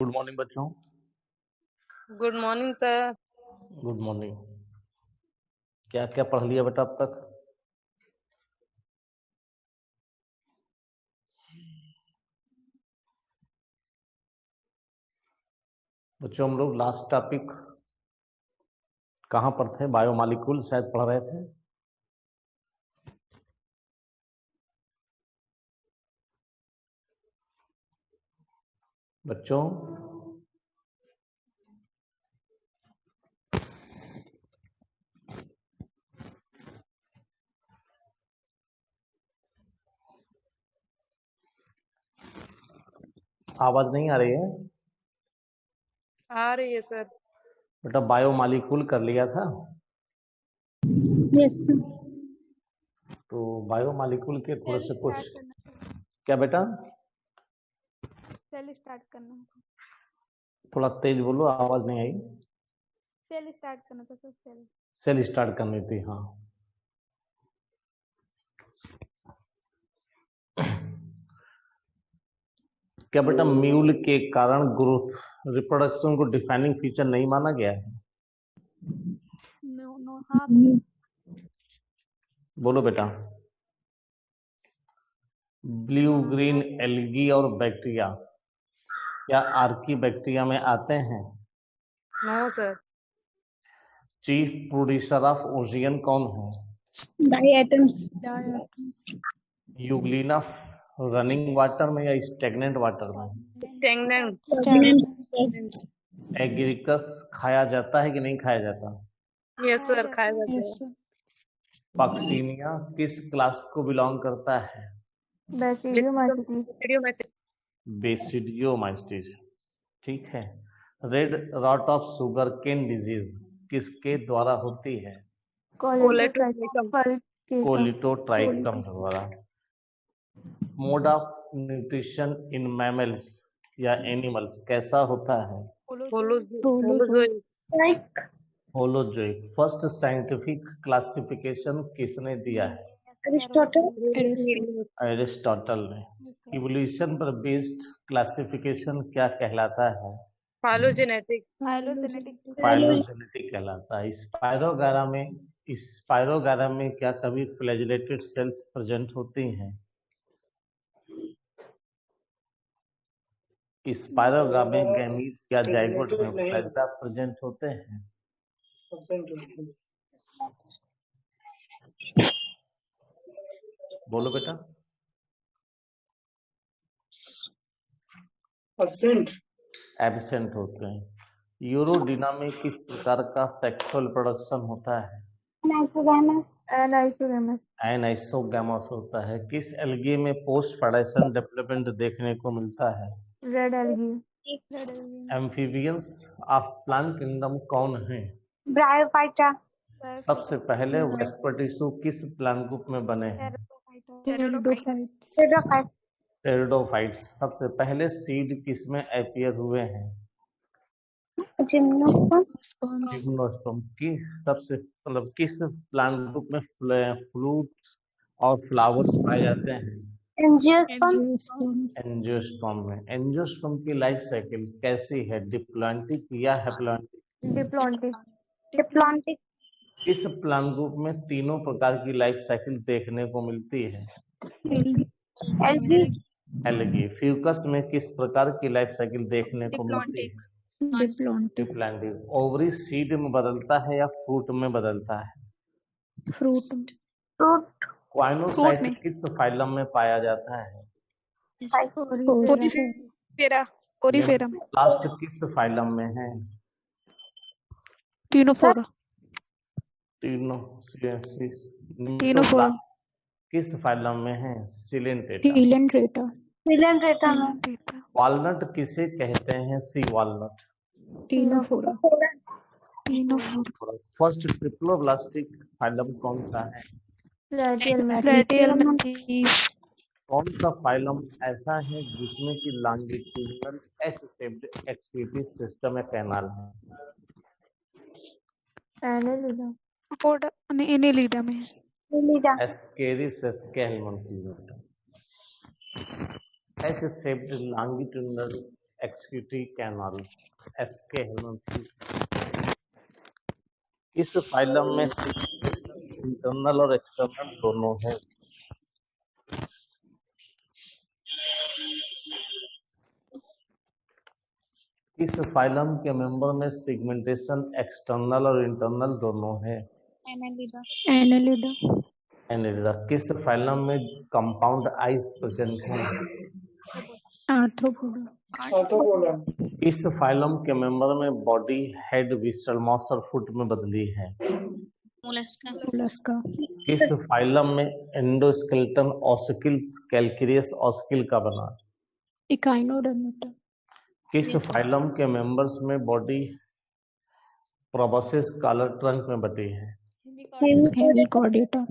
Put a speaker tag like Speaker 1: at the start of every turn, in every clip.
Speaker 1: Good morning बच्चों।
Speaker 2: Good morning sir.
Speaker 1: Good morning. क्या क्या पढ़ लिया बेटा अब तक? बच्चों हम लोग लास्ट टॉपिक कहाँ पर थे? बायोमॉलिक्यूल शायद पढ़ रहे थे। बच्चों आवाज नहीं आ रही है?
Speaker 2: आ रही है सर।
Speaker 1: बेटा बायोमॉलिक्यूल कर लिया था?
Speaker 3: Yes sir.
Speaker 1: तो बायोमॉलिक्यूल के थोड़े से कुछ क्या बेटा?
Speaker 3: सेल स्टार्ट करना
Speaker 1: थोड़ा तेज बोलो, आवाज नहीं आई।
Speaker 3: सेल स्टार्ट करना था सर।
Speaker 1: सेल स्टार्ट करनी थी, हाँ। क्या बेटा म्यूल के कारण ग्रोथ रिप्रोडक्शन को डिफाइनिंग फीचर नहीं माना गया है?
Speaker 3: नो हाँ
Speaker 1: बोलो बेटा। ब्लू ग्रीन एल्गी और बैक्टीरिया क्या आर्की बैक्टीरिया में आते हैं?
Speaker 2: No sir.
Speaker 1: Chief producer of ocean कौन है?
Speaker 3: डायटम्स
Speaker 1: यूग्लिना रनिंग वाटर में या स्टेगनेंट वाटर में?
Speaker 2: स्टेगनेंट।
Speaker 1: एग्रिकस खाया जाता है कि नहीं खाया जाता?
Speaker 2: यस सर, खाया जाता है।
Speaker 1: पक्सीनिया किस क्लास को बिलोंग करता है? बेसिडियोमाइस्टिस। ठीक है। Red rot of sugar cane disease किसके द्वारा होती है? कोलिटोट्राइकम द्वारा। Mode of nutrition in mammals या एनिमल्स कैसा होता है? होलोजोइक। फर्स्ट साइंटिफिक क्लासिफिकेशन किसने दिया है? एरिस्टोटल ने। इवोल्यूशन पर बेस्ड क्लासिफिकेशन क्या कहलाता है?
Speaker 2: फाइलोजेनेटिक।
Speaker 1: फाइलोजेनेटिक कहलाता है। स्पाइरोगारा में क्या कभी फ्लैजिलेटेड सेल्स प्रेजेंट होती हैं? स्पाइरोगा में गैमीट या जाइगोट में फ्लैजिला प्रेजेंट होते हैं? बोलो बेटा। एब्सेंट होते हैं। यूरोडिना में किस प्रकार का सेक्सुअल प्रोडक्शन होता है? एनाइसोगैमस होता है। किस एल्गी में पोस्ट प्रोडक्शन डेवलपमेंट देखने को मिलता है?
Speaker 3: Red algae.
Speaker 1: Amphibians of plant kingdom कौन है?
Speaker 3: ब्रायोफाइटा।
Speaker 1: सबसे पहले वेस्पर टिश्यू किस प्लांट ग्रुप में बने हैं? टेरिडोफाइट्स। सबसे पहले सीड किसमें अपीयर हुए हैं? जिम्नोस्पर्म। की सबसे किस प्लांट ग्रुप में फ्रूट और फ्लावर्स पाए जाते हैं? एंजियोस्पर्म में। एंजियोस्पर्म की लाइफ साइकिल कैसी है? डिप्लॉन्टिक या हैप्लॉन्टिक? किस प्लांट ग्रुप में तीनों प्रकार की लाइफ साइकिल देखने को मिलती है? एल्गी। फ्यूकस में किस प्रकार की लाइफ साइकिल देखने को मिलती है? डिप्लॉन्टिक। ओवरी सीड में बदलता है या फ्रूट में बदलता है?
Speaker 3: फ्रूट।
Speaker 1: क्वाइनोसाइट किस फाइलम में पाया जाता है?
Speaker 3: ओरिफेरम।
Speaker 1: लास्ट किस फाइलम में है?
Speaker 3: टीनोफोरा।
Speaker 1: टीनोफोरा। किस फाइलम में है? सिलेंट्रेटा। वॉलनट किसे कहते हैं? सी walnut.
Speaker 3: Ctenophora.
Speaker 1: First triploblastic phylum कौन सा है? कौन सा फाइलम ऐसा है जिसमें कि longitudinal H shaped excretive system में कैनाल है?
Speaker 3: एनेलिडा में।
Speaker 1: एस्केरिस कैलमन। H shaped longitudinal executive canal, एसके हेलमेंथ्रिस। इस फाइलम में इंटरनल और एक्सटर्नल दोनों है। इस फाइलम के मेंबर में सेगमेंटेशन एक्सटर्नल और इंटरनल दोनों है। एनेलिडा। किस फाइलम में कंपाउंड आइस प्रेजेंट है?
Speaker 3: आर्थ्रोपोडा।
Speaker 1: इस फाइलम के मेंबर में बॉडी, हेड, विस्टल, माउस और फुट में बदली है।
Speaker 3: मोलस्का।
Speaker 1: किस फाइलम में एंडोस्केलेटन ऑसिकल्स कैलकेरियस ऑसिकल का बना?
Speaker 3: इकाइनोडर्मेटा।
Speaker 1: किस फाइलम के मेंबर्स में बॉडी, प्रोबोसिस कॉलर ट्रंक में बटी है?
Speaker 3: हेमिकॉर्डेटा।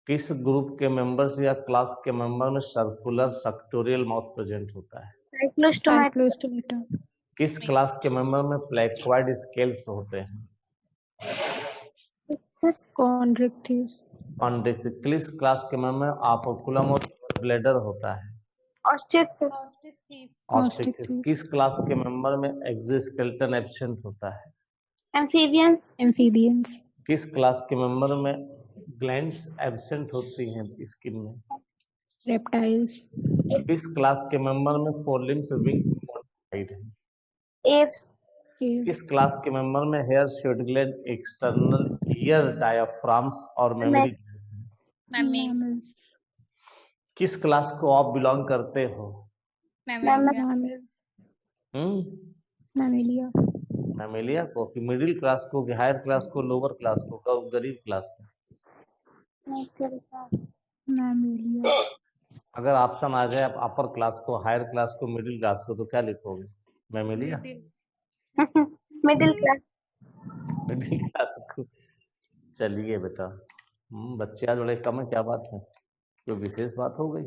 Speaker 1: किस ग्रुप के मेंबर्स या क्लास के मेंबर में सर्कुलर सक्टोरियल माउथ प्रेजेंट होता है?
Speaker 3: साइक्लोस्टोमेटा।
Speaker 1: किस क्लास के मेंबर में प्लेक्वाइड स्केल्स होते हैं?
Speaker 3: कॉन्ड्रिक्थिस।
Speaker 1: किस क्लास के मेंबर में आपोकुलम और ब्लेडर होता है? ऑस्टिक्टिस। किस क्लास के मेंबर में एक्सोस्केलेटन एब्सेंट होता है?
Speaker 3: एम्फीबियंस।
Speaker 1: किस क्लास के मेंबर में ग्लैंड्स एब्सेंट होती हैं स्किन में?
Speaker 3: रेप्टाइल्स।
Speaker 1: किस क्लास के मेंबर में फोरलिम्स विंग्स मॉडिफाइड हैं? किस क्लास के मेंबर में hair, shoot gland, external ear, diaphragms और मेमोरी ग्लैंड? किस क्लास को आप बिलोंग करते हो?
Speaker 3: मैमेलिया।
Speaker 1: मैमेलिया को, कि मिडिल क्लास को, कि हायर क्लास को, लोअर क्लास को, गरीब क्लास को?
Speaker 3: मैमेलिया।
Speaker 1: अगर ऑप्शन आ जाए आप अपर क्लास को, हायर क्लास को, मिडिल क्लास को, तो क्या लिखोगे? Mammalia.
Speaker 4: Middle class.
Speaker 1: Middle class को। चलिए बेटा, बच्चे आज बड़े कम है, क्या बात है? कोई विशेष बात हो गई?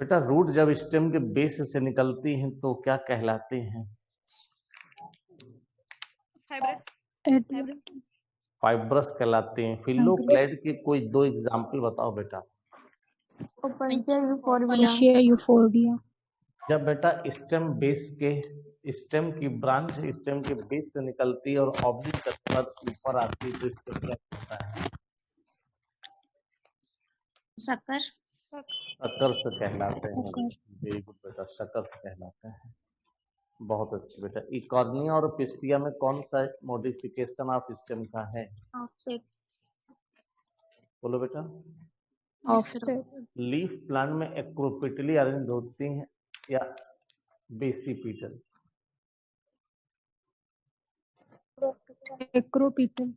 Speaker 1: बेटा रूट जब स्टेम के बेस से निकलती हैं तो क्या कहलाती हैं? फाइब्रस कहलाती हैं। फिलोक्लेड के कोई दो एग्जाम्पल बताओ बेटा।
Speaker 3: Opuntia euphorbia.
Speaker 1: जब बेटा स्टेम की ब्रांच स्टेम के बेस से निकलती है और ऑब्लिक के साथ ऊपर आती है तो इसको क्या कहता है? शकर्स कहलाते हैं। वेरी गुड बेटा, शकर्स कहलाते हैं। बहुत अच्छे बेटा। इकॉर्निया और पिस्टिया में कौन सा मॉडिफिकेशन ऑफ स्टेम का है? बोलो बेटा। लीफ प्लांट में एक्रोपिटली अरेंज होती हैं या बेसिपिटल?
Speaker 3: एक्रोपिटल।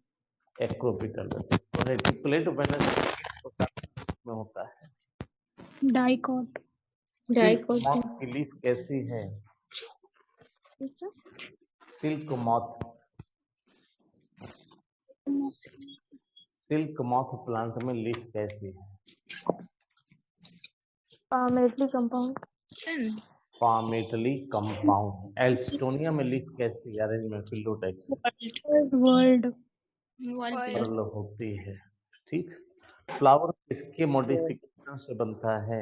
Speaker 1: एक्रोपिटल। तो रेटिकुलेट में होता है?
Speaker 3: डाइकॉट।
Speaker 1: सिल्क की लीफ कैसी है? सिल्क मॉथ प्लांट में लीफ कैसी है? Palmately compound. एल्स्टोनिया में लीफ कैसी अरेंजमेंट? फिलोटाइप वर्ल्ड होती है। ठीक। फ्लावर किसके मॉडिफिकेशन से बनता है?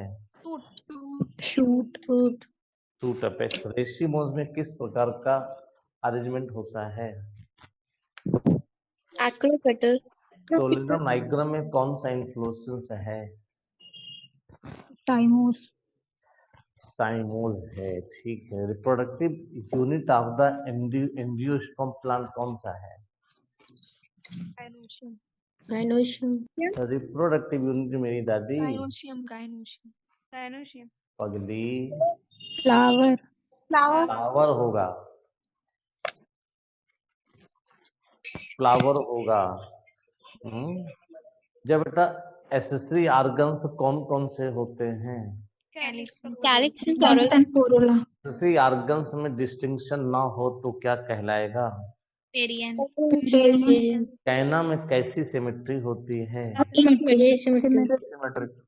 Speaker 1: Shoot apex. रेसिमोज में किस प्रकार का अरेंजमेंट होता है?
Speaker 4: एक्रोपेटल।
Speaker 1: सोलिनम नाइग्रम में कौन सा इन्फ्लोरेसेंस है? साइमोज है। ठीक है। Reproductive unit of the angiosperm plant कौन सा है? रिप्रोडक्टिव यूनिट मेरी दादी पगली फ्लावर होगा। जब बेटा एसेसरी ऑर्गन्स कौन कौन से होते हैं?
Speaker 3: Calyx and Corolla.
Speaker 1: Accessory organs में डिस्टिंक्शन ना हो तो क्या कहलाएगा? कैना में कैसी सिमेट्री होती है?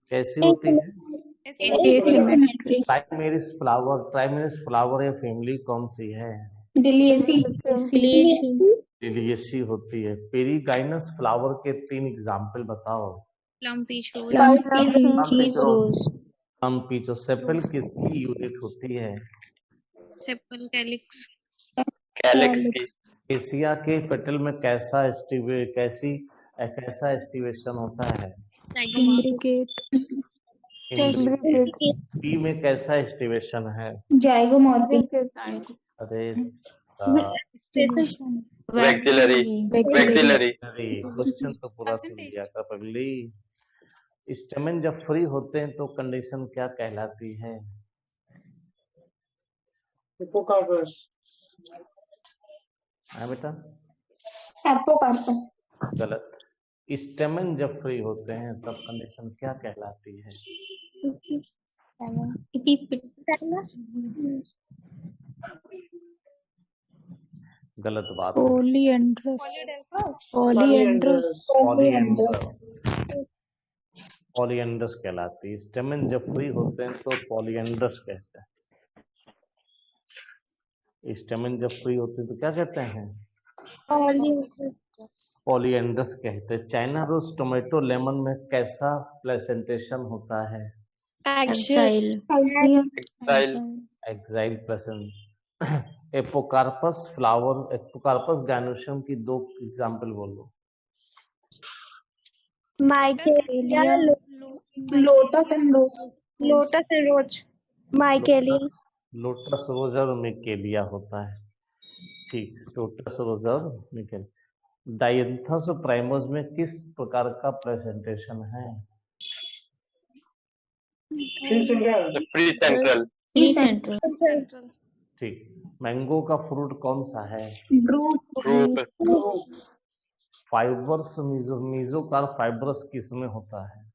Speaker 1: कैसी होती है? प्राइमरी फ्लावर या फैमिली कौन सी है? लिलिएसी होती है। पेरीगाइनस फ्लावर के 3 एग्जाम्पल बताओ।
Speaker 4: प्लम पीच रोज।
Speaker 1: पीछो सेपल किसकी यूनिट होती है?
Speaker 2: Sepal calyx.
Speaker 3: कैलिक्स।
Speaker 1: एशिया के पेटल में कैसा एस्टिवेशन होता है?
Speaker 3: इम्ब्रिकेट।
Speaker 1: पी में कैसा एस्टिवेशन है?
Speaker 4: जाइगोमॉर्फिक।
Speaker 1: अरे
Speaker 4: वैक्सिलरी।
Speaker 1: क्वेश्चन तो पूरा सुन लिया था पगली। स्टेमन जब फ्री होते हैं तो कंडीशन क्या कहलाती है?
Speaker 5: हिप्पोकार्पस।
Speaker 1: हाँ बेटा,
Speaker 4: एपोकार्पस।
Speaker 1: गलत। स्टेमन जब फ्री होते हैं तब कंडीशन क्या कहलाती है? गलत बात।
Speaker 3: पॉलीएंड्रस।
Speaker 1: पॉलीएंड्रस कहलाती है। स्टेमन जब फ्री होते हैं तो पॉलीएंड्रस कहते हैं। स्टेमन जब फ्री होते हैं तो क्या कहते हैं? पॉलीएंड्रस कहते हैं। चाइना रोज टोमेटो लेमन में कैसा प्रेजेंटेशन होता है? Axile present. Apocarpous flower, apocarpous gynoecium की 2 एग्जाम्पल बोलो।
Speaker 4: Michelia, lotus and rose. Michelia.
Speaker 1: Lotus rose और मिकेलिया होता है। ठीक, लोटस रोज और मिकेलिया। डायंथस प्राइमस में किस प्रकार का प्रेजेंटेशन है?
Speaker 5: Free central.
Speaker 1: ठीक। मैंगो का फ्रूट कौन सा है? फाइबर्स मीजोकार्प फाइबर्स किसमें होता है?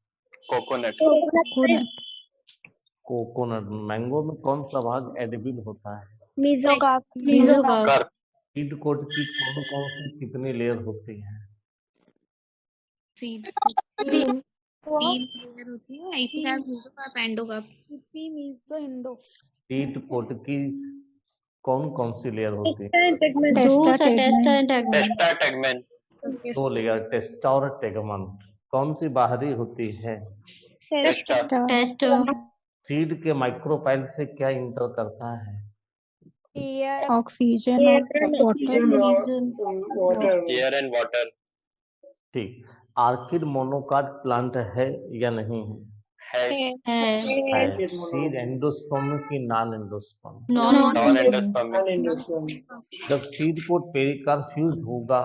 Speaker 1: कोकोनट। मैंगो में कौन सा भाग एडिबल होता है?
Speaker 4: मीजोकार्प।
Speaker 1: सीड कोट की कौन सी कितनी लेयर होती है?
Speaker 2: तीन लेयर होती है। Epicarp, mesocarp, endocarp.
Speaker 1: Seed coat की कौन सी लेयर होती है?
Speaker 5: टेस्टा,
Speaker 1: 2 लेयर, टेस्टा और टेगमन। कौन सी बाहरी होती है? सीड के माइक्रोपाइल से क्या इंटर करता है?
Speaker 3: Oxygen
Speaker 5: water.
Speaker 6: Air and water.
Speaker 1: ठीक। आर्किड मोनोकाट प्लांट है या नहीं है? सीड एंडोस्पर्म की नॉन एंडोस्पर्म? जब सीड कोट पेरिकार्प फ्यूज होगा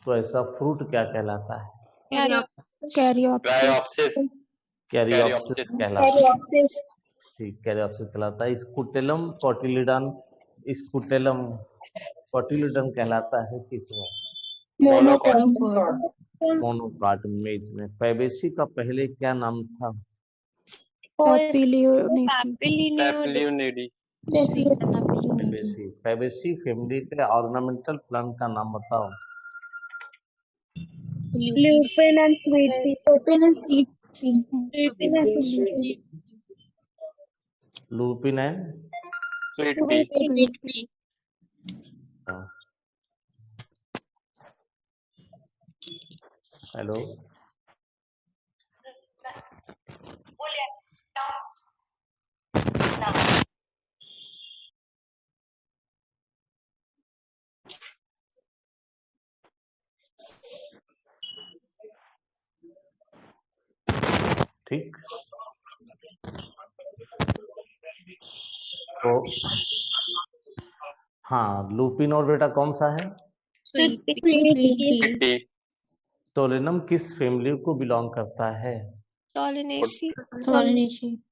Speaker 1: तो ऐसा फ्रूट क्या कहलाता है?
Speaker 3: कैरियोप्सिस।
Speaker 1: कैरियोप्सिस कहलाता है। ठीक, कैरियोप्सिस कहलाता है। स्कुटेलम कोटिलिडन कहलाता है किसमें? मोनोकाट मेज में। फैबेसी का पहले क्या नाम था? फैबेसी फैमिली के ऑर्नामेंटल प्लांट का नाम बताओ।
Speaker 4: Lupin and sweet pea.
Speaker 1: Lupin and
Speaker 6: sweet pea.
Speaker 1: Hello, ठीक। तो हाँ, लुपिन और बेटा कौन सा है? सोलेनम किस फैमिली को बिलोंग करता है?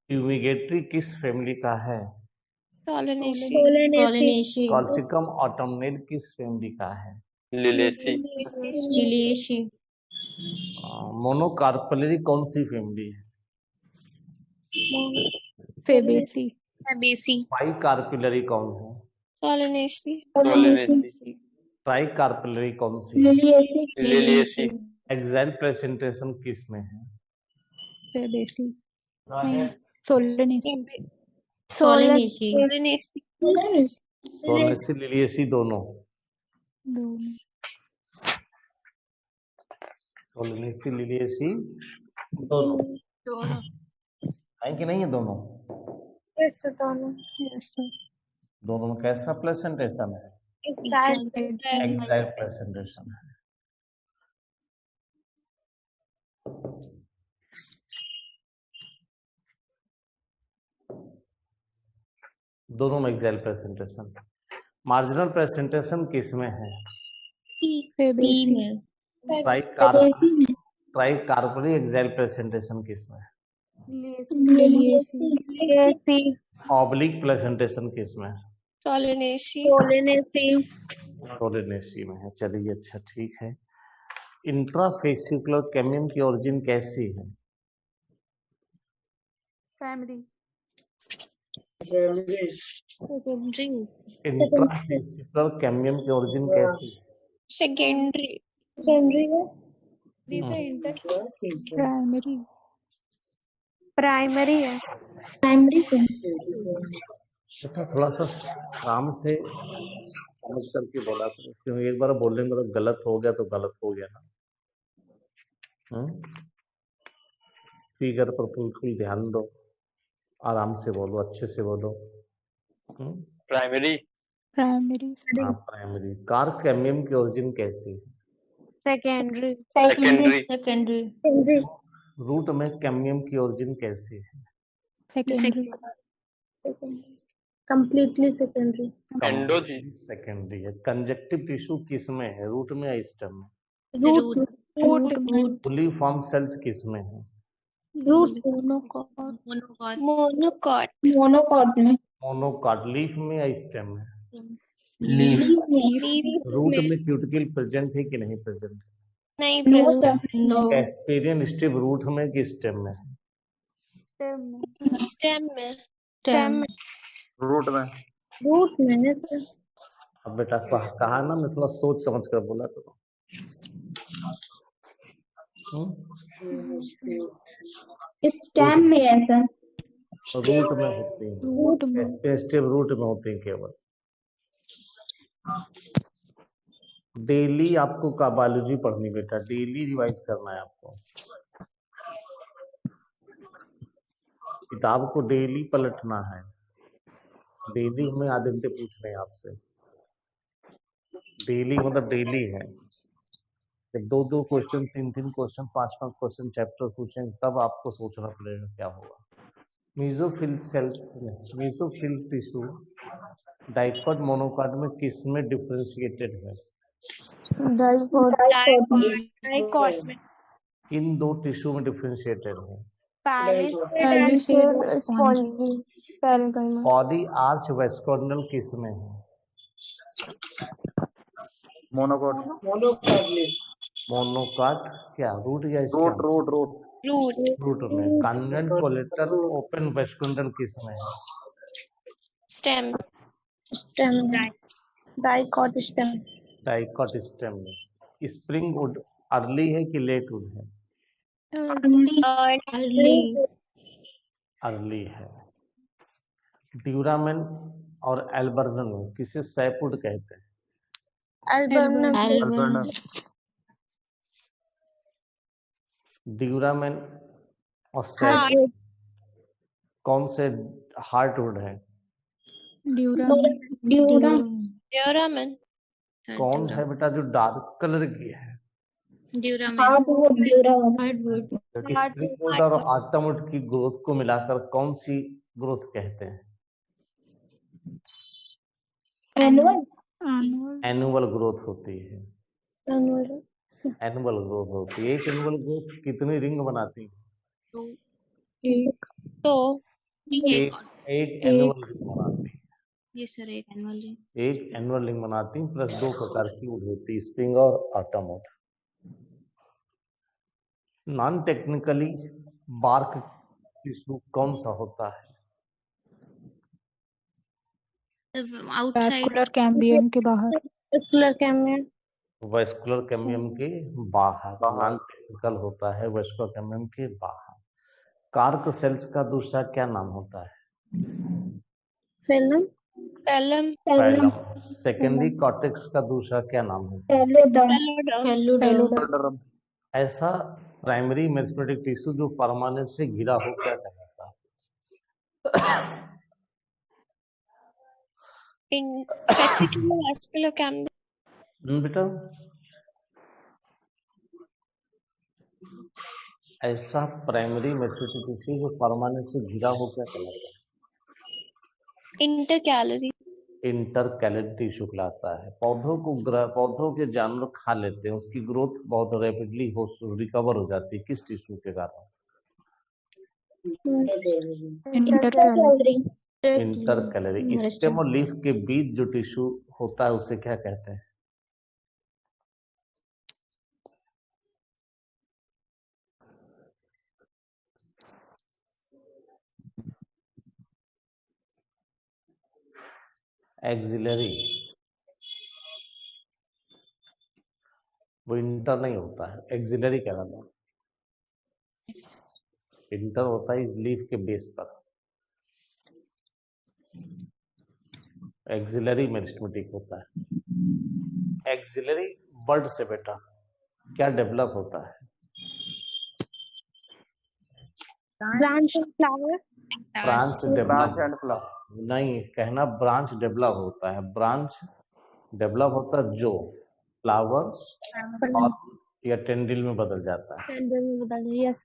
Speaker 1: फ्यूमिगेटरी किस फैमिली का है? कॉल्सिकम ऑटोमनेल किस फैमिली का है?
Speaker 6: लिलिएसी।
Speaker 1: मोनोकार्पलरी कौन सी फैमिली है?
Speaker 3: फेबेसी।
Speaker 1: बाइकार्पुलरी कौन है? ट्राइकार्पुलरी कौन सी है?
Speaker 6: लिलिएसी।
Speaker 1: एक्साइल प्रेजेंटेशन किस में है?
Speaker 3: फेबेसी। सोलेनेसी।
Speaker 1: सोलेनेसी लिलिएसी दोनों। सोलेनेसी लिलिएसी दोनों। है कि नहीं है दोनों?
Speaker 4: Yes, sir, दोनों।
Speaker 3: Yes, sir.
Speaker 1: दोनों में कैसा प्लेसेंटेशन है?
Speaker 4: Exact।
Speaker 1: एग्जैक्ट प्लेसेंटेशन है। दोनों में एग्जैक्ट प्रेजेंटेशन। मार्जिनल प्रेजेंटेशन किस में है?
Speaker 3: Fabaceous.
Speaker 1: Try carbonic exact presentation किस में है?
Speaker 3: Liliaceae.
Speaker 1: ऑब्लिक प्रेजेंटेशन किस में है? सोलेनेसी में है। चलिए अच्छा ठीक है। इंट्राफेसिकुलर कैम्बियम की ओरिजिन कैसी है? इंट्राफेसिकुलर कैम्बियम की ओरिजिन कैसी है?
Speaker 4: सेकेंडरी है।
Speaker 3: Primary.
Speaker 4: प्राइमरी है।
Speaker 1: बेटा थोड़ा सा काम से समझ करके बोला करो, क्योंकि एक बार बोलने में तो गलत हो गया तो गलत हो गया ना। फिगर पर बिल्कुल ध्यान दो, आराम से बोलो, अच्छे से बोलो।
Speaker 6: प्राइमरी।
Speaker 3: Primary.
Speaker 1: हाँ प्राइमरी। कार्क कैम्बियम की ओरिजिन कैसी है?
Speaker 6: सेकेंडरी।
Speaker 1: रूट में कैम्बियम की ओरिजिन कैसी है?
Speaker 3: Secondary.
Speaker 4: Completely secondary.
Speaker 6: एंडोजी।
Speaker 1: सेकेंडरी है। कंजक्टिव टिश्यू किस में है? रूट में या स्टेम में?
Speaker 4: रूट
Speaker 1: फुली फॉर्म सेल्स किस में है?
Speaker 4: मोनोकॉट में।
Speaker 1: मोनोकॉट। लीफ में या स्टेम में?
Speaker 6: लीफ।
Speaker 1: रूट में क्यूटिकल प्रेजेंट है कि नहीं प्रेजेंट? कैस्पेरियन स्टेम रूट में कि स्टेम में?
Speaker 6: रूट में।
Speaker 1: अब बेटा कहा ना, मैं थोड़ा सोच समझ कर बोला करो।
Speaker 4: स्टेम में है सर।
Speaker 1: रूट में होती है। स्टेम रूट में होती है केवल। डेली आपको का बायोलॉजी पढ़नी बेटा, डेली रिवाइज करना है आपको। किताब को डेली पलटना है। डेली हमें आधे घंटे पूछ रहे हैं आपसे। डेली मतलब डेली है। 2 क्वेश्चन, 3 क्वेश्चन, 5 क्वेश्चन चैप्टर पूछें तब आपको सोचना पड़ेगा क्या होगा। मीजोफिल सेल्स में, मीजोफिल टिश्यू डाइकॉट मोनोकॉट में किस में डिफरेंशिएटेड है?
Speaker 4: डाइकॉट में।
Speaker 1: इन 2 टिश्यू में डिफरेंशिएटेड है? पॉली आर्च वेस्कोडनल किस में है?
Speaker 6: मोनोकॉट।
Speaker 1: मोनोकॉट क्या रूट या स्टेम? रूट में। कन्वेंट कोलेटर ओपन वेस्कोडनल किस में है?
Speaker 4: स्टेम। डाइकॉट स्टेम
Speaker 1: में। स्प्रिंग वुड अर्ली है कि लेट वुड है? अर्ली है। ड्यूरामेन और एल्बर्नन किसे सैपवुड कहते हैं? ड्यूरामेन और सैपवुड कौन से हार्टवुड है?
Speaker 4: ड्यूरामेन।
Speaker 1: कौन है बेटा जो डार्क कलर की है? स्प्रिंगवुड और ऑटमवुड की ग्रोथ को मिलाकर कौन सी ग्रोथ कहते हैं? एनुअल ग्रोथ होती है। एनुअल ग्रोथ होती है। एक एनुअल ग्रोथ कितनी रिंग बनाती है? एक एनुअल रिंग बनाती है।
Speaker 2: ये सर एक एनुअल रिंग।
Speaker 1: एक एनुअल रिंग बनाती है प्लस 2 प्रकार की वुड होती है, स्प्रिंग और ऑटमवुड। नॉन टेक्निकली बार्क टिश्यू कौन सा होता है?
Speaker 3: Vascular cambium के बाहर।
Speaker 1: वेस्कुलर कैम्बियम के बाहर। नॉन टेक्निकल होता है वेस्कुलर कैम्बियम के बाहर। कार्क सेल्स का दूसरा क्या नाम होता है?
Speaker 4: पैलम।
Speaker 1: सेकेंडरी कॉर्टेक्स का दूसरा क्या नाम होता है? ऐसा प्राइमरी मेरिस्टेमेटिक टिश्यू जो परमानेंट से घिरा हो क्या कहलाता है?
Speaker 4: In fascicular vascular cambium.
Speaker 1: बेटा ऐसा प्राइमरी मैच्योरिटी टिश्यू जो परमानेंट से घिरा हो क्या कहलाता है?
Speaker 4: Intercalary.
Speaker 1: इंटरकैलरी टिश्यू कहलाता है। पौधों के जानवर खा लेते हैं, उसकी ग्रोथ बहुत रैपिडली रिकवर हो जाती है, किस टिश्यू के कारण? इंटरकैलरी। स्टेम और लीफ के बीच जो टिश्यू होता है उसे क्या कहते हैं? एक्सिलरी। वो इंटर नहीं होता है, एक्सिलरी कहलाता है। इंटर होता है इस लीफ के बेस पर, एक्सिलरी मेरिस्टेमेटिक होता है। एक्सिलरी बर्ड से बेटा क्या डेवलप होता है?
Speaker 2: ब्रांच फ्लावर,
Speaker 1: ब्रांच डेवलप नहीं, कहना ब्रांच डेवलप होता है। ब्रांच डेवलप होता है जो फ्लावर और या टेंडिल में बदल जाता है।
Speaker 2: यस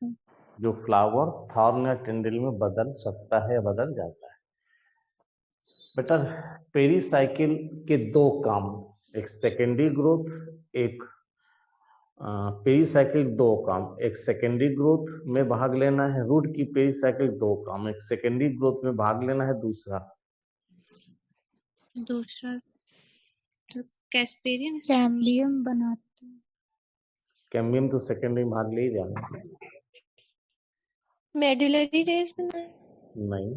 Speaker 1: जो फ्लावर थॉर्न या टेंडिल में बदल सकता है या बदल जाता है। बेटा पेरीसाइकिल के दो काम, एक सेकेंडरी ग्रोथ, एक पेरीसाइकिल दो काम, एक सेकेंडरी ग्रोथ में भाग लेना है। रूट की पेरीसाइकिल दो काम, एक सेकेंडरी ग्रोथ में भाग लेना है, दूसरा
Speaker 2: तो कैस्पेरियन
Speaker 3: कैम्बियम बनाते हैं।
Speaker 1: कैम्बियम तो सेकेंडरी में भाग ले ही जाना।
Speaker 4: Medullary rays
Speaker 1: नहीं,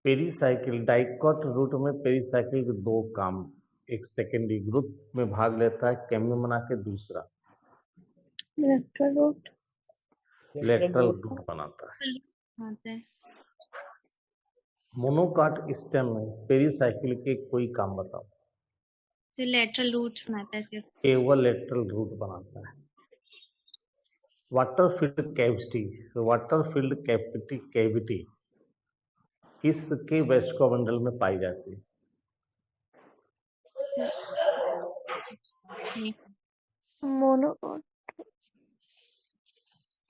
Speaker 1: पेरीसाइकिल डाइकॉट रूट में पेरीसाइकिल के दो काम, एक सेकेंडरी ग्रुप में भाग लेता है कैम्बियम बना के, दूसरा लेटरल रूट बनाता है। मोनोकाट स्टेम में पेरीसाइकिल के कोई काम बताओ।
Speaker 2: लेटरल रूट बनाता है सिर्फ,
Speaker 1: केवल लेटरल रूट बनाता है। वाटर फील्ड कैविटी किसके वैस्कोमंडल में पाई जाती है?
Speaker 4: मोनोकॉट।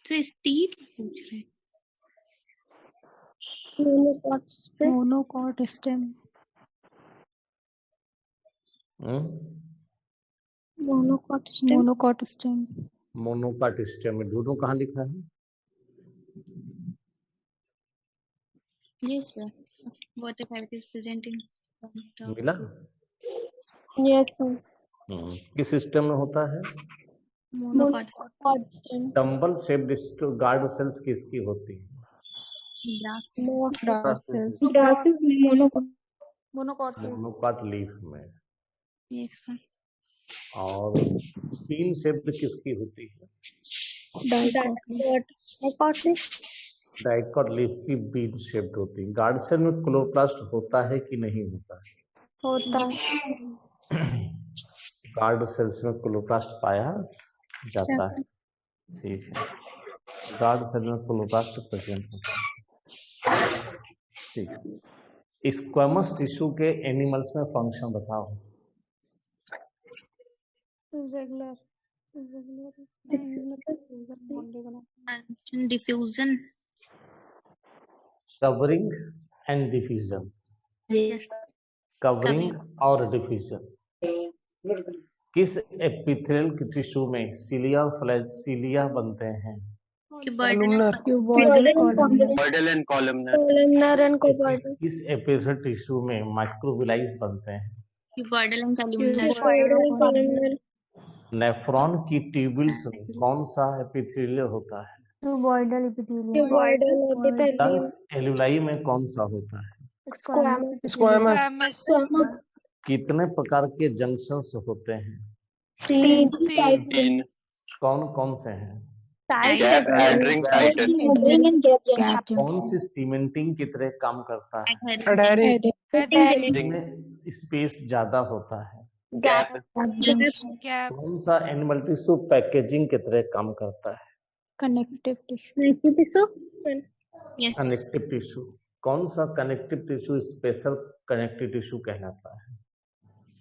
Speaker 2: तो स्टीप पूछ रहे,
Speaker 3: monocot stem. Monocot stem.
Speaker 1: Monocot stem में दोनों कहाँ लिखा है?
Speaker 2: Yes sir, water cavity is present in
Speaker 1: मिला?
Speaker 4: Yes, sir.
Speaker 1: किस सिस्टम में होता है?
Speaker 2: Monocot
Speaker 4: stem.
Speaker 1: Dumbbell shaped guard cells किसकी होती है? मोनोकाट लीफ में।
Speaker 2: यस सर,
Speaker 1: और बीन शेप्ड किसकी होती है? डाइकॉट लीफ की बीन शेप्ड होती है। गार्ड सेल में क्लोरोप्लास्ट होता है कि नहीं होता है?
Speaker 4: होता है।
Speaker 1: गार्ड सेल्स में क्लोरोप्लास्ट पाया जाता है, ठीक है। गार्ड सेल में क्लोरोप्लास्ट प्रेजेंट होता है, ठीक है। स्क्वैमस टिश्यू के एनिमल्स में फंक्शन बताओ।
Speaker 2: Diffusion,
Speaker 1: covering and diffusion. Covering और डिफ्यूजन किस एपिथेलियल टिश्यू में सिलिया और फ्लैजिया बनते हैं?
Speaker 5: Cuboidal and columnar.
Speaker 1: किस एपिथेलियल टिश्यू में माइक्रोविलाइज बनते हैं?
Speaker 2: Cuboidal and columnar.
Speaker 1: नेफ्रॉन की ट्यूबुल्स में कौन सा एपिथेलियल होता है?
Speaker 4: Cuboidal epithelium.
Speaker 1: लंग्स एलुलाई में कौन सा होता है?
Speaker 5: Squamous.
Speaker 1: कितने प्रकार के जंक्शंस होते हैं?
Speaker 5: 3.
Speaker 1: कौन कौन से हैं?
Speaker 5: Gap adhering tighten.
Speaker 1: कौन सी सीमेंटिंग की तरह काम करता है? जिनमें स्पेस ज्यादा होता है?
Speaker 5: Gap.
Speaker 1: कौन सा एनिमल टिश्यू पैकेजिंग की तरह काम करता है?
Speaker 3: Connective tissue.
Speaker 2: Yes.
Speaker 1: Connective tissue, कौन सा connective tissue special connective tissue कहलाता है?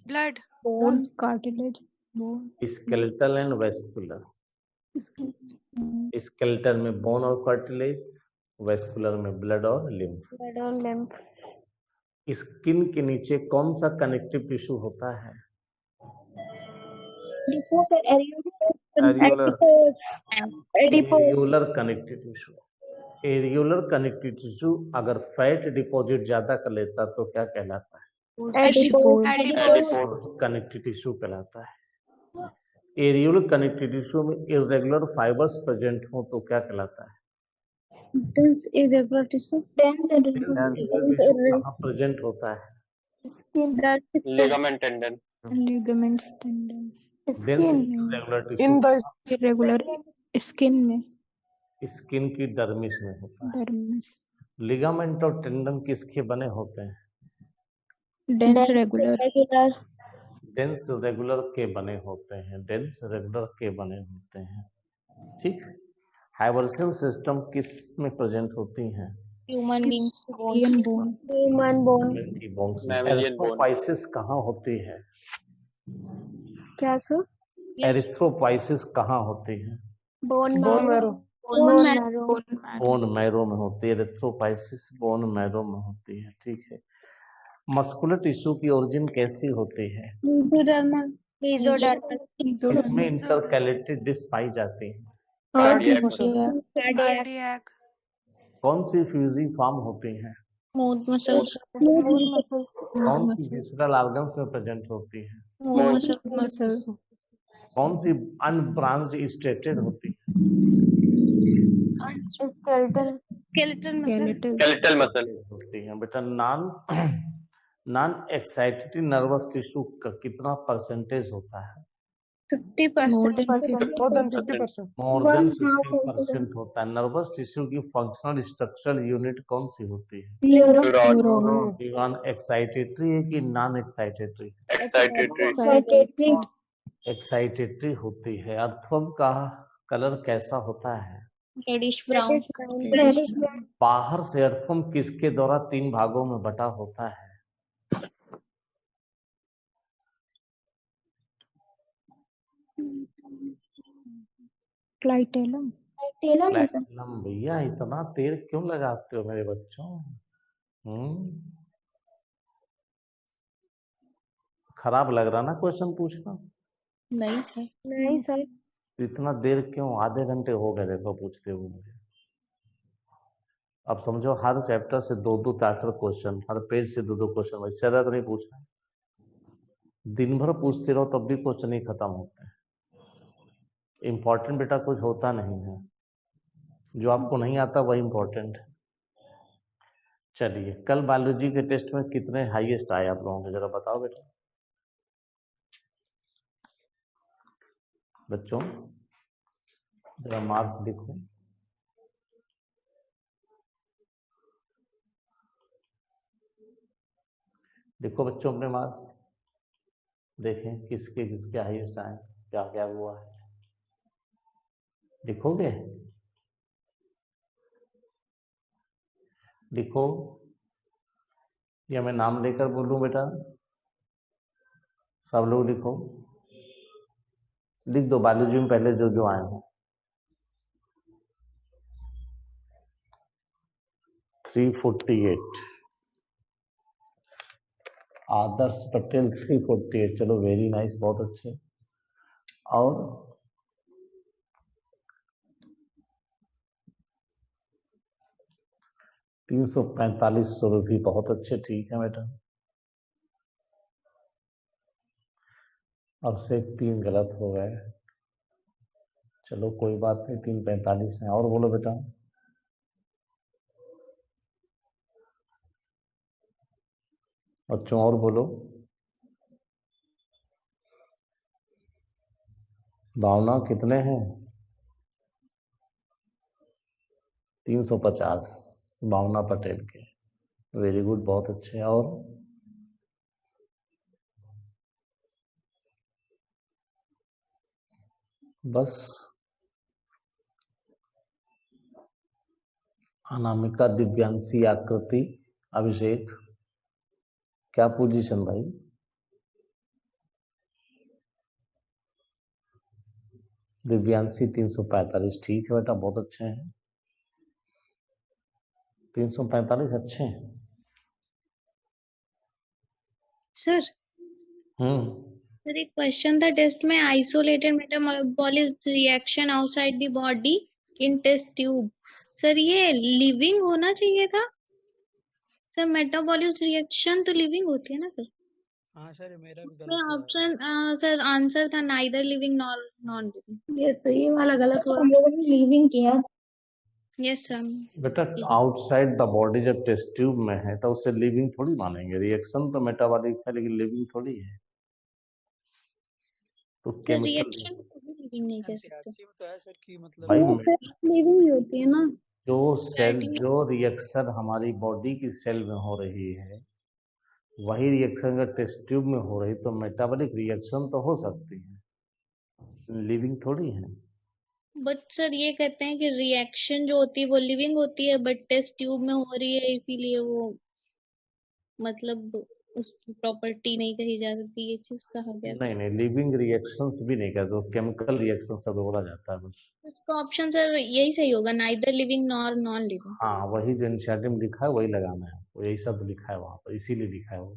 Speaker 2: Blood.
Speaker 3: Bone, cartilage, bone,
Speaker 1: skeletal and vascular. Skeletal में बोन और कार्टिलेज, वेस्कुलर में ब्लड और लिम्फ। स्किन के नीचे कौन सा कनेक्टिव टिश्यू होता है?
Speaker 6: Areolar.
Speaker 1: Areolar connective tissue. Areolar connective tissue अगर फैट डिपॉजिट ज्यादा कर लेता तो क्या कहलाता है?
Speaker 2: Adipose.
Speaker 1: कनेक्टिव टिश्यू कहलाता है। एरियोलर कनेक्टिव टिश्यू में इरेगुलर फाइबर्स प्रेजेंट हो तो क्या कहलाता है?
Speaker 4: Dense irregular tissue.
Speaker 1: कहाँ प्रेजेंट होता है?
Speaker 4: Skin.
Speaker 5: Ligament tendon.
Speaker 3: Ligaments, tendons,
Speaker 1: dense irregular tissue
Speaker 3: irregular skin में,
Speaker 1: स्किन की डर्मिस में होता है।
Speaker 3: डर्मिस,
Speaker 1: लिगामेंट और टेंडन किसके बने होते हैं?
Speaker 3: डेंस रेगुलर,
Speaker 1: डेंस रेगुलर के बने होते हैं। डेंस रेगुलर के बने होते हैं। ठीक। हाइबरशियल सिस्टम किस में प्रेजेंट होती हैं?
Speaker 2: Human beings.
Speaker 3: एलियन बोन,
Speaker 1: की बोन्स में।
Speaker 5: Mammalian bone.
Speaker 1: एरिथ्रोपाइसिस कहाँ होती है?
Speaker 4: क्या सर?
Speaker 1: एरिथ्रोपाइसिस कहाँ होती है?
Speaker 4: Bone marrow.
Speaker 1: बोन मैरो में होती है। एरिथ्रोपाइसिस बोन मैरो में होती है। ठीक है। मस्कुलर टिश्यू की ओरिजिन कैसी होती है? इसमें इंटरकैलेटेड डिस्क पाई जाती है।
Speaker 5: Cardiac muscle.
Speaker 2: Cardiac.
Speaker 1: कौन सी फ्यूजी फॉर्म होती है?
Speaker 2: Smooth muscles.
Speaker 1: कौन सी विसरल ऑर्गन्स में प्रेजेंट होती है?
Speaker 2: Smooth muscles.
Speaker 3: मसल्स,
Speaker 1: कौन सी अनब्रांच्ड स्टेटेड होती है?
Speaker 4: स्केलेटल।
Speaker 3: Skeletal,
Speaker 5: Skeletal muscle.
Speaker 1: होती है। बेटा नॉन एक्साइटेड नर्वस टिश्यू का कितना परसेंटेज होता है?
Speaker 4: 50%।
Speaker 3: मोर देन 50%,
Speaker 1: मोर देन 50% होता है। नर्वस टिश्यू की फंक्शनल स्ट्रक्चरल यूनिट कौन सी होती है?
Speaker 5: Neuron.
Speaker 1: न्यूरॉन एक्साइटेटरी है कि नॉन एक्साइटेटरी?
Speaker 5: Excitatory.
Speaker 1: एक्साइटेटरी होती है। अर्थवर्म का कलर कैसा होता है?
Speaker 2: Reddish brown.
Speaker 1: बाहर से अर्थवर्म किसके द्वारा 3 भागों में बटा होता है?
Speaker 3: Clitellum,
Speaker 1: platinum. भैया इतना देर क्यों लगाते हो मेरे बच्चों? खराब लग रहा ना क्वेश्चन पूछना?
Speaker 4: नहीं सर।
Speaker 1: इतना देर क्यों? आधे घंटे हो गए देखो पूछते हुए मुझे। अब समझो हर चैप्टर से 2-2 4-4 क्वेश्चन, हर पेज से 2-2 क्वेश्चन, इससे ज्यादा तो नहीं पूछना। दिन भर पूछते रहो तब भी क्वेश्चन ही खत्म होते हैं। इम्पोर्टेंट बेटा कुछ होता नहीं है, जो आपको नहीं आता वही इम्पोर्टेंट है। चलिए, कल बायोलॉजी के टेस्ट में कितने हाईएस्ट आए आप लोगों के, जरा बताओ बेटा। बच्चों जरा मार्क्स लिखो। देखो बच्चों अपने मार्क्स देखें किसके किसके हाईएस्ट आए, क्या क्या हुआ है। लिखोगे? लिखो या मैं नाम लेकर बोलूं बेटा? सब लोग लिखो। लिख दो बायोलॉजी में पहले जो जो आए हैं। 348। आदर्श पटेल 348। चलो वेरी नाइस, बहुत अच्छे। और 345 भी बहुत अच्छे। ठीक है बेटा। अब से 3 गलत हो गए। चलो कोई बात नहीं, 345 है। और बोलो बेटा। बच्चों और बोलो। भावना कितने हैं? 350 भावना पटेल के। वेरी गुड, बहुत अच्छे। और बस अनामिका, दिव्यांशी, आकृति, अभिषेक, क्या पोजीशन भाई? दिव्यांशी 345, ठीक है बेटा, बहुत अच्छे हैं। 345 अच्छे हैं।
Speaker 2: सर सर एक क्वेश्चन था टेस्ट में, isolated metabolism reaction outside the body in test tube. Sir ये लिविंग होना चाहिए था सर, मेटाबॉलिज्म रिएक्शन तो लिविंग होती है ना सर?
Speaker 7: हाँ सर, मेरा भी गलत हुआ है।
Speaker 2: ऑप्शन सर आंसर था neither living nor non living.
Speaker 4: ये सही वाला गलत हुआ।
Speaker 3: हम लोगों ने लीविंग किया।
Speaker 2: Yes sir.
Speaker 1: बेटा आउटसाइड द बॉडी जब टेस्ट ट्यूब में है तो उसे लिविंग थोड़ी मानेंगे, रिएक्शन तो मेटाबॉलिक है लेकिन लिविंग थोड़ी है। तो
Speaker 2: सर
Speaker 1: केमिकल
Speaker 2: रिएक्शन को भी लिविंग नहीं कह सकते।
Speaker 7: एनसीईआरटी में तो है सर कि मतलब
Speaker 1: भाई
Speaker 4: लिविंग ही होती है ना।
Speaker 1: जो सेल, जो रिएक्शन हमारी बॉडी की सेल में हो रही है वही रिएक्शन अगर टेस्ट ट्यूब में हो रही तो मेटाबॉलिक रिएक्शन तो हो सकती है, लिविंग थोड़ी है।
Speaker 2: बट सर ये कहते हैं कि रिएक्शन जो होती है वो लिविंग होती है, बट टेस्ट ट्यूब में हो रही है इसीलिए वो मतलब उसकी प्रॉपर्टी नहीं कही जा सकती, ये चीज कहा गया।
Speaker 1: नहीं नहीं, लिविंग रिएक्शंस भी नहीं कहते, वो केमिकल रिएक्शन सब बोला जाता है बस।
Speaker 2: इसका ऑप्शन सर यही सही होगा, neither living nor non living.
Speaker 1: हाँ, वही जो एनसीईआरटी में लिखा है वही लगाना है, वो यही सब लिखा है वहां पर, इसीलिए लिखा है वो,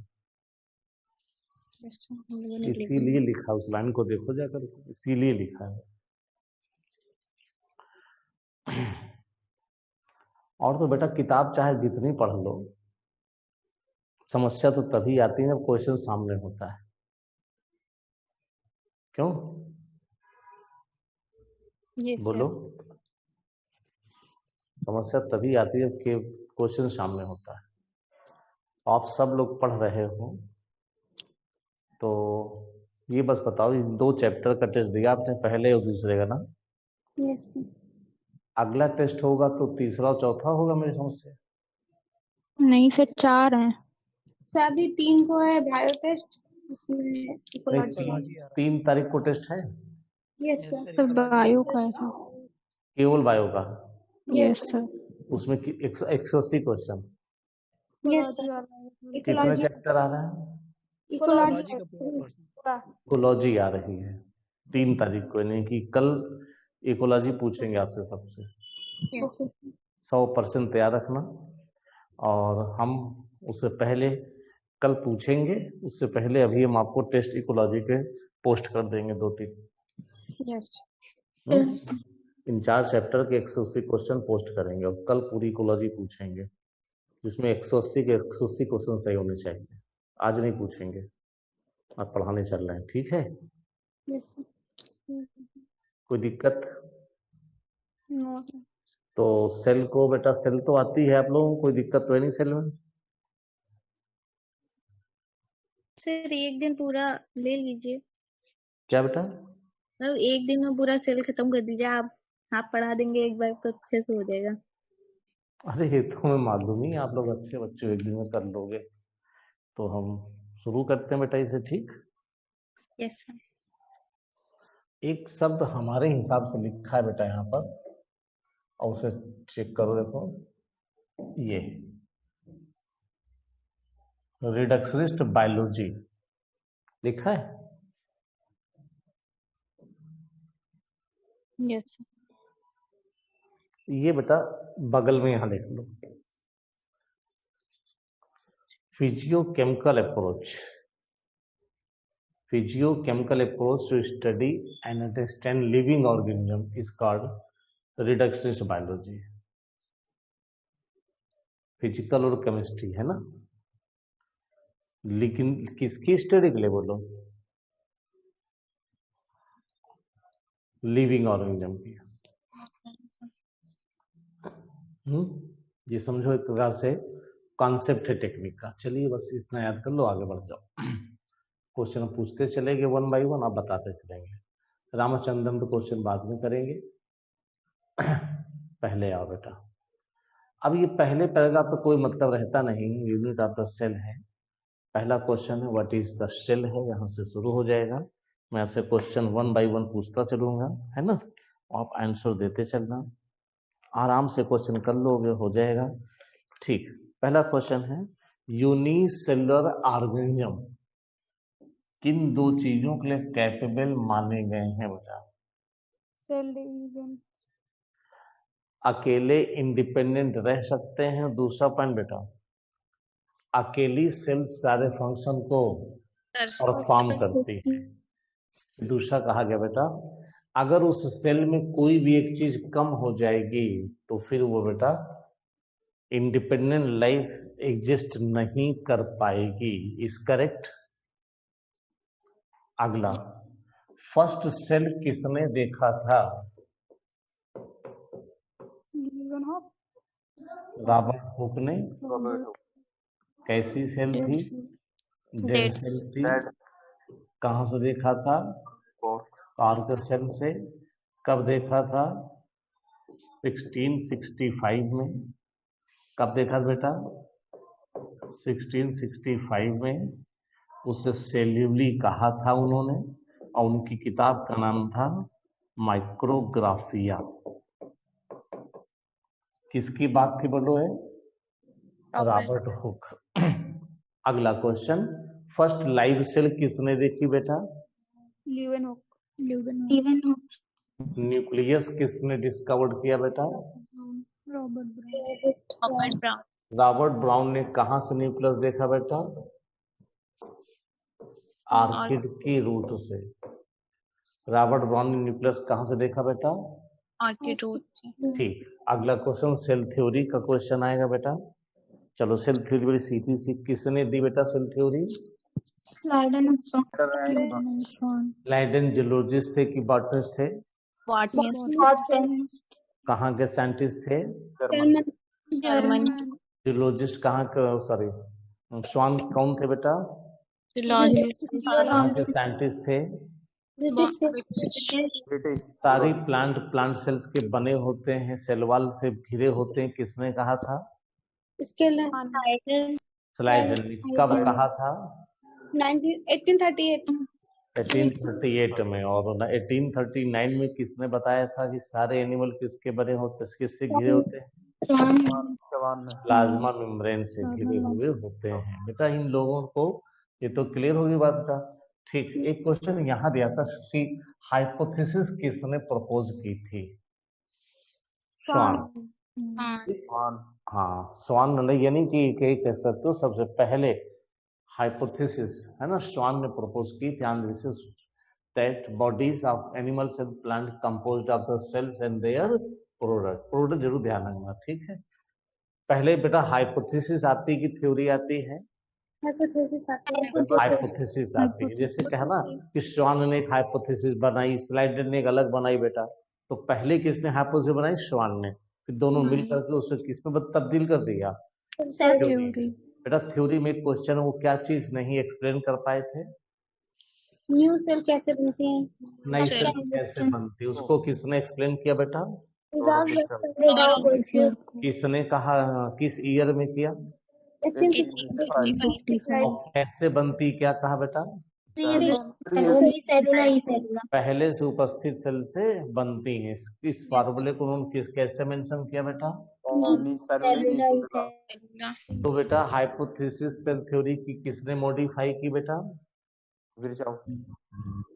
Speaker 1: इसीलिए लिखा है। उस लाइन को देखो जाकर, इसीलिए लिखा है। और तो बेटा किताब चाहे जितनी पढ़ लो, समस्या तो तभी आती है जब क्वेश्चन सामने होता है। क्यों? बोलो। समस्या तभी आती है जब क्वेश्चन सामने होता है। आप सब लोग पढ़ रहे हो तो ये बस बताओ, इन 2 चैप्टर का टेस्ट दिया आपने, पहले और दूसरे का ना?
Speaker 4: यस।
Speaker 1: अगला टेस्ट होगा तो तीसरा और चौथा होगा मेरी समझ से।
Speaker 3: नहीं सर, 4 हैं।
Speaker 4: सर अभी 3 को है बायो टेस्ट, उसमें
Speaker 1: नहीं, 3 तारीख को टेस्ट है।
Speaker 4: Yes sir.
Speaker 3: सर बायो का है सर।
Speaker 1: केवल बायो का?
Speaker 3: Yes sir.
Speaker 1: उसमें 180 क्वेश्चन।
Speaker 4: Yes sir.
Speaker 1: कितने चैप्टर आ रहे हैं?
Speaker 7: इकोलॉजी का पूरा
Speaker 1: इकोलॉजी आ रही है 3 तारीख को, यानी कि कल इकोलॉजी पूछेंगे आपसे सबसे। 100% तैयार रखना। और हम उससे पहले कल पूछेंगे, उससे पहले अभी हम आपको टेस्ट इकोलॉजी के पोस्ट कर देंगे 2-3। इन 4 चैप्टर के 180 क्वेश्चन पोस्ट करेंगे और कल पूरी इकोलॉजी पूछेंगे, जिसमें 180 के 180 क्वेश्चन सही होने चाहिए। आज नहीं पूछेंगे, आप पढ़ाने चल रहे हैं, ठीक है? कोई दिक्कत? तो सेल को बेटा, सेल तो आती है आप लोगों को, कोई दिक्कत तो है नहीं सेल में?
Speaker 2: सर एक दिन पूरा ले लीजिए।
Speaker 1: क्या बेटा?
Speaker 2: मतलब एक दिन में पूरा सेल खत्म कर दीजिए आप पढ़ा देंगे एक बार तो अच्छे से हो जाएगा।
Speaker 1: अरे ये तो हमें मालूम ही, आप लोग अच्छे बच्चे एक दिन में कर लोगे। तो हम शुरू करते हैं बेटा इसे, ठीक?
Speaker 2: Yes sir.
Speaker 1: एक शब्द हमारे हिसाब से लिखा है बेटा यहाँ पर, और उसे चेक करो, देखो ये रिडक्शनिस्ट बायोलॉजी लिखा है।
Speaker 2: Yes sir.
Speaker 1: ये बेटा बगल में यहां लिख लो, physiochemical approach. Physiochemical approach to study and understand living organism is called reductionist biology. Physical और केमिस्ट्री है ना, लेकिन किसकी स्टडी के लिए बोलो? लिविंग ऑर्गेनिज्म की। ये समझो एक प्रकार से कॉन्सेप्ट है टेक्निक का। चलिए बस इतना याद कर लो, आगे बढ़ जाओ। क्वेश्चन पूछते चलेंगे 1 बाय 1, आप बताते चलेंगे। रामचंद्रन तो क्वेश्चन बाद में करेंगे, पहले आओ बेटा। अब ये पहले पैराग्राफ तो कोई मतलब रहता नहीं, यूनिट ऑफ द सेल है। पहला क्वेश्चन है व्हाट इज द सेल है, यहाँ से शुरू हो जाएगा। मैं आपसे क्वेश्चन 1 बाय 1 पूछता चलूंगा, है ना, आप आंसर देते चलना। आराम से क्वेश्चन कर लोगे, हो जाएगा। ठीक, पहला क्वेश्चन है यूनिसेलुलर ऑर्गेनिज्म किन दो चीजों के लिए कैपेबल माने गए हैं बेटा?
Speaker 4: Cell division.
Speaker 1: अकेले इंडिपेंडेंट रह सकते हैं। दूसरा पॉइंट बेटा, अकेली सेल सारे फंक्शन को परफॉर्म करती है। दूसरा कहा गया बेटा, अगर उस सेल में कोई भी एक चीज कम हो जाएगी तो फिर वो बेटा इंडिपेंडेंट लाइफ एग्जिस्ट नहीं कर पाएगी। Is correct. अगला, फर्स्ट सेल किसने देखा था? रॉबर्ट हुक ने। कैसी सेल थी? डेड सेल थी। कहां से देखा था? कॉर्क सेल से। कब देखा था? 1665 में। कब देखा बेटा? 1665 में। उसे सेल्यूली कहा था उन्होंने, और उनकी किताब का नाम था माइक्रोग्राफिया। किसकी बात थी बोलो? है रॉबर्ट हुक। अगला क्वेश्चन, फर्स्ट लाइव सेल किसने देखी बेटा?
Speaker 4: लीवेनहुक।
Speaker 1: न्यूक्लियस किसने डिस्कवर्ड किया बेटा? रॉबर्ट ब्राउन ने कहां से न्यूक्लियस देखा बेटा? आर्किड की रूट से। रॉबर्ट ब्राउन ने न्यूक्लियस कहां से देखा बेटा?
Speaker 2: आर्किड रूट से।
Speaker 1: ठीक, अगला क्वेश्चन सेल थ्योरी का क्वेश्चन आएगा बेटा। चलो, सेल थ्योरी बड़ी सीधी सी, किसने दी बेटा सेल थ्योरी? लाइडेन जूलॉजिस्ट थे कि बॉटनिस्ट थे? कहाँ के साइंटिस्ट थे?
Speaker 2: जर्मन।
Speaker 1: जूलॉजिस्ट कहाँ के? सॉरी, स्वान कौन थे बेटा? कहाँ के साइंटिस्ट थे? सारी प्लांट सेल्स के बने होते हैं, सेल वॉल से घिरे होते हैं, किसने कहा था? स्लाइडर ने। कब कहा था? 1838 में। और 1839 में किसने बताया था कि सारे एनिमल किसके बने होते, किससे घिरे होते हैं? प्लाज्मा मेम्ब्रेन से घिरे हुए होते हैं। बेटा इन लोगों को ये तो क्लियर होगी बात बेटा। ठीक, एक क्वेश्चन यहाँ दिया था, हाइपोथेसिस किसने प्रपोज की थी? स्वान। हाँ, स्वान ने, यानी कि कह सकते हो सबसे पहले हाइपोथेसिस है ना, स्वान ने प्रपोज की थी। That bodies of animals and plant composed of the cells and their product जरूर ध्यान रखना। ठीक है, पहले बेटा हाइपोथेसिस आती कि थ्योरी आती है? हाइपोथेसिस आती है। जैसे कहना कि स्वान ने एक हाइपोथेसिस बनाई, स्लाइडर ने एक अलग बनाई बेटा, तो पहले किसने हाइपोथेसिस बनाई? स्वान ने। फिर दोनों मिल करके उसे किसमें तब्दील कर दिया? बेटा थ्योरी में क्वेश्चन, वो क्या चीज नहीं एक्सप्लेन कर पाए थे?
Speaker 4: न्यू सेल कैसे बनती है?
Speaker 1: नई सेल कैसे बनती है, उसको किसने एक्सप्लेन किया बेटा? किसने कहा? किस ईयर में किया? और कैसे बनती, क्या कहा बेटा? पहले से उपस्थित सेल से बनती है। इस फार्मूले को उन्होंने कैसे मेंशन किया बेटा? तो बेटा हाइपोथेसिस सेल थ्योरी की किसने मॉडिफाई की बेटा?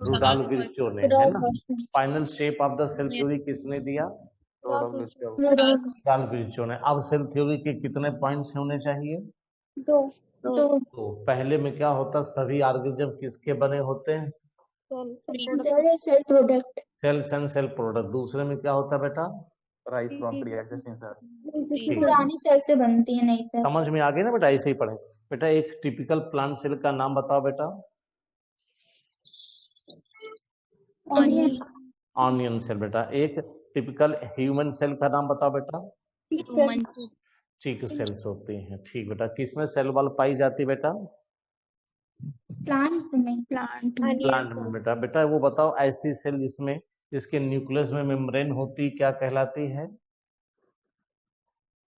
Speaker 1: रुडॉल्फ विर्चो ने, है ना। Final shape of the cell theory किसने दिया? रुडॉल्फ विर्चो ने। अब सेल थ्योरी के कितने पॉइंट्स होने चाहिए?
Speaker 4: 2।
Speaker 1: तो पहले में क्या होता, सभी ऑर्गेनिज्म किसके बने होते हैं?
Speaker 3: Cell product.
Speaker 1: Cells and cell product. दूसरे में क्या होता बेटा?
Speaker 3: पुरानी सेल से बनती है नई सेल।
Speaker 1: समझ में आ गई ना बेटा? ऐसे ही पढ़े बेटा। एक टिपिकल प्लांट सेल का नाम बताओ बेटा। ऑनियन सेल बेटा। एक टिपिकल ह्यूमन सेल का नाम बताओ बेटा। ठीक, सेल्स होती हैं। ठीक बेटा, किसमें सेल वॉल पाई जाती है बेटा?
Speaker 3: प्लांट में।
Speaker 1: प्लांट में बेटा। बेटा वो बताओ, ऐसी सेल जिसमें जिसके न्यूक्लियस में मेम्ब्रेन होती क्या कहलाती है?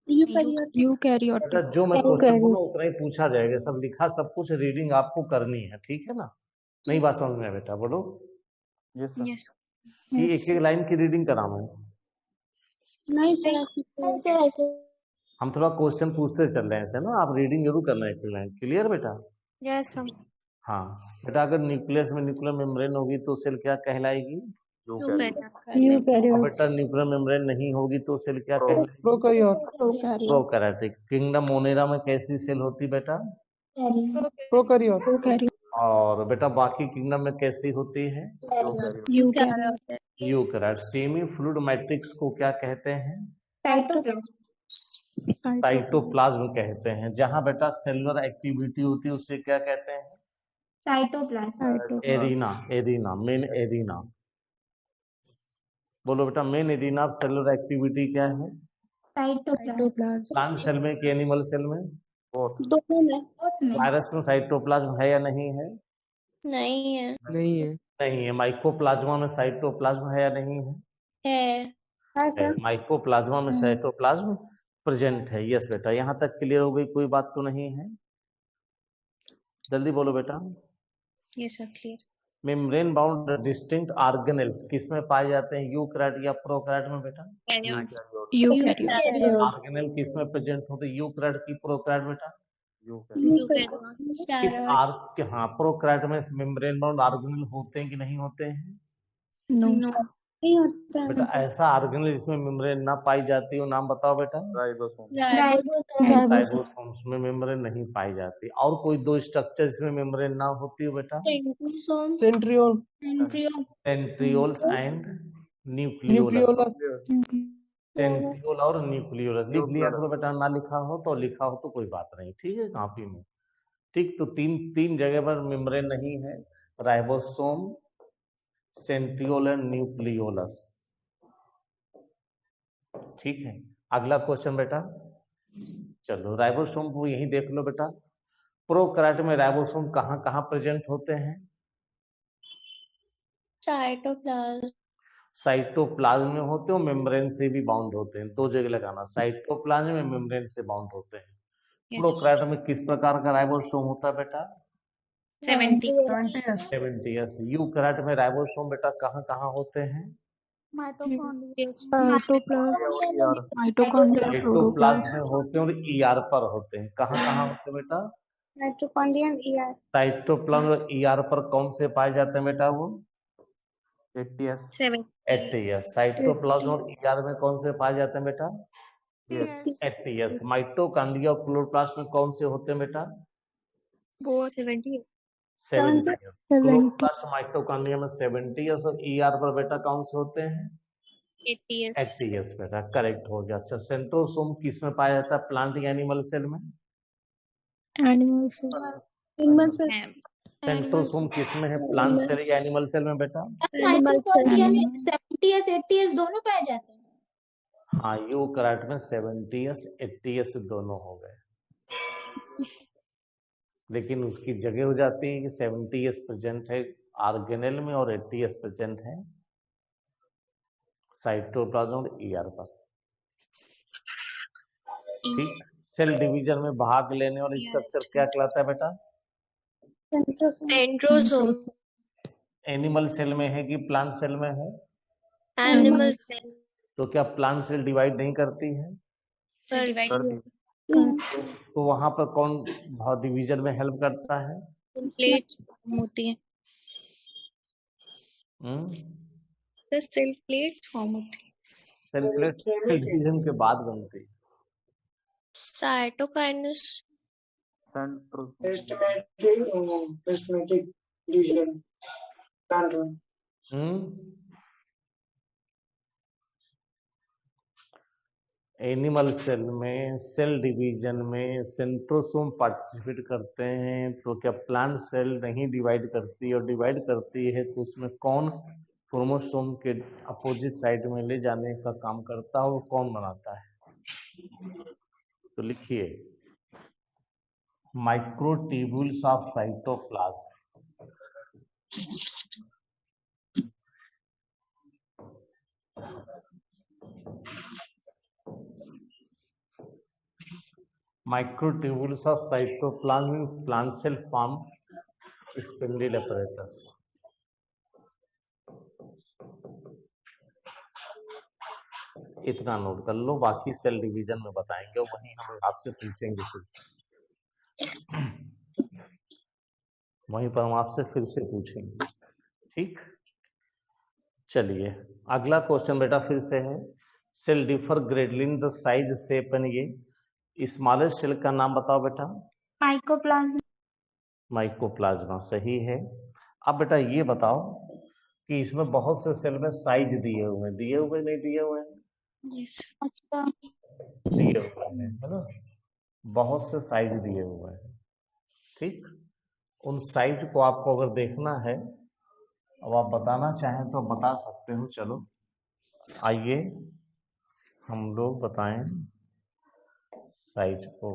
Speaker 3: यूकैरियोटिक।
Speaker 1: बेटा जो मैं क्वेश्चन बोलूं उतना ही पूछा जाएगा, सब लिखा सब कुछ, रीडिंग आपको करनी है। ठीक है ना? नहीं बात समझ में बेटा? बोलो।
Speaker 3: यस
Speaker 1: कि एक एक लाइन की रीडिंग कराऊं?
Speaker 2: नहीं सर
Speaker 3: ऐसे
Speaker 1: हम थोड़ा क्वेश्चन पूछते चल रहे हैं ऐसे ना, आप रीडिंग जरूर करना है। क्लियर बेटा?
Speaker 2: Yes sir.
Speaker 1: हाँ बेटा, अगर न्यूक्लियस में न्यूक्लियर मेम्ब्रेन होगी तो सेल क्या कहलाएगी? और बेटा न्यूक्लियर मेम्ब्रेन नहीं होगी तो सेल क्या कहलाएगी? प्रोकैरियोटिक। किंगडम मोनेरा में कैसी सेल होती बेटा?
Speaker 3: प्रोकैरियोट।
Speaker 1: और बेटा बाकी किंगडम में कैसी होती है? यूकैरियोट। सेमी फ्लूइड मैट्रिक्स को क्या कहते हैं? साइटोप्लाज्म कहते हैं। जहां बेटा सेलुलर एक्टिविटी होती है उसे क्या कहते हैं?
Speaker 3: साइटोप्लाज्म।
Speaker 1: Arena, main arena. बोलो बेटा, main arena of cellular activity क्या है?
Speaker 3: साइटोप्लाज्म।
Speaker 1: प्लांट सेल में कि एनिमल सेल में?
Speaker 2: दोनों में।
Speaker 1: वायरस में साइटोप्लाज्म है या नहीं है?
Speaker 2: नहीं है।
Speaker 1: नहीं है। माइकोप्लाज्मा में साइटोप्लाज्म है या नहीं है?
Speaker 2: है।
Speaker 1: माइकोप्लाज्मा में साइटोप्लाज्म प्रेजेंट है। यस बेटा, यहाँ तक क्लियर हो गई? कोई बात तो नहीं है? जल्दी बोलो बेटा।
Speaker 2: Yes sir clear.
Speaker 1: Membrane bound distinct organelles किस में पाए जाते हैं? यूकैरियोट या प्रोकैरियोट में बेटा?
Speaker 3: यूकैरियोट।
Speaker 1: ऑर्गेनेल किस में प्रेजेंट होते हैं? यूकैरियोट की प्रोकैरियोट बेटा? किस आर्क? हाँ, प्रोकैरियोट में मेम्ब्रेन बाउंड ऑर्गेनेल होते हैं कि नहीं होते हैं?
Speaker 2: नहीं होता
Speaker 1: बेटा ऐसा ऑर्गेनेल जिसमें मेम्ब्रेन ना पाई जाती हो, नाम बताओ बेटा। राइबोसोम्स में मेम्ब्रेन नहीं पाई जाती। और कोई दो स्ट्रक्चर जिसमें मेम्ब्रेन ना होती हो बेटा? Centrioles and nucleolus. सेंट्रियोल और न्यूक्लियोलस लिख लिया करो बेटा, ना लिखा हो तो लिखा हो तो कोई बात नहीं, ठीक है, कॉपी में। ठीक, तो तीन जगह पर मेम्ब्रेन नहीं है, राइबोसोम, सेंट्रियोल एंड न्यूक्लियोलस। ठीक है, अगला क्वेश्चन बेटा। चलो राइबोसोम को यही देख लो बेटा। प्रोकैरियोट में राइबोसोम कहाँ कहाँ प्रेजेंट होते हैं? साइटोप्लाज्म में होते हैं, मेम्ब्रेन से भी बाउंड होते हैं। दो जगह लगाना, साइटोप्लाज्म में मेम्ब्रेन से बाउंड होते हैं। प्रोकैरियोट में किस प्रकार का राइबोसोम होता है बेटा? 70s। यूकैरियोट में राइबोसोम बेटा कहाँ कहाँ होते हैं? साइटोप्लाज्म में होते हैं और ईआर पर होते हैं। कहाँ कहाँ होते हैं बेटा? साइटोप्लाज्म और ईआर पर कौन से पाए जाते हैं बेटा? वो 80s। साइटोप्लाज्म और ईआर में कौन से पाए जाते हैं बेटा? 80s। माइटोकॉन्ड्रिया और क्लोरोप्लास्ट में कौन से होते हैं बेटा? 70s। क्लोरोप्लास्ट माइटोकॉन्ड्रिया में 70s और ईआर पर बेटा कौन से होते हैं? 80s बेटा, करेक्ट हो गया। अच्छा, सेंट्रोसोम किस में पाया जाता है? प्लांट या एनिमल सेल में? सेंट्रोसोम किस में है? प्लांट सेल या एनिमल सेल में बेटा?
Speaker 3: माइटोकॉन्ड्रिया में 70s 80s दोनों पाए जाते हैं।
Speaker 1: हाँ, यूकैरियोट में 70s 80s दोनों हो गए, लेकिन उसकी जगह हो जाती है कि 70s प्रेजेंट है ऑर्गेनेल में और 80s प्रेजेंट है साइटोप्लाज्म और ईआर पर। ठीक, सेल डिवीजन में भाग लेने वाला स्ट्रक्चर क्या कहलाता है बेटा?
Speaker 2: सेंट्रोसोम।
Speaker 1: एनिमल सेल में है कि प्लांट सेल में है?
Speaker 2: Animal cell.
Speaker 1: तो क्या प्लांट सेल डिवाइड नहीं करती है? तो वहां पर कौन डिवीजन में हेल्प करता है?
Speaker 2: प्लेट होती है। सेल प्लेट फॉर्म होती है।
Speaker 1: सेल प्लेट सेल डिवीजन के बाद बनती है।
Speaker 2: साइटोकाइनेस।
Speaker 1: एनिमल सेल में सेल डिवीजन में सेंट्रोसोम पार्टिसिपेट करते हैं, तो क्या प्लांट सेल नहीं डिवाइड करती? और डिवाइड करती है तो उसमें कौन क्रोमोसोम के अपोजिट साइड में ले जाने का काम करता है? वो कौन बनाता है? तो लिखिए, microtubules of cytoplasm. Microtubules of cytoplasm in plant cell form spindle apparatus. इतना नोट कर लो, बाकी सेल डिवीजन में बताएंगे, वहीं हम आपसे पूछेंगे फिर से, वहीं पर हम आपसे फिर से पूछेंगे। ठीक, चलिए अगला क्वेश्चन बेटा फिर से है, cell differ greatly in the size shape and ये स्मॉलेस्ट सेल का नाम बताओ बेटा।
Speaker 3: माइकोप्लाज्मा।
Speaker 1: माइकोप्लाज्मा सही है। अब बेटा ये बताओ कि इसमें बहुत से सेल में साइज दिए हुए नहीं दिए हुए हैं?
Speaker 3: अच्छा।
Speaker 1: दिए हुए हैं, है ना, बहुत से साइज दिए हुए हैं। ठीक, उन साइज को आपको अगर देखना है, अब आप बताना चाहें तो बता सकते हो। चलो आइए हम लोग बताएं साइज को।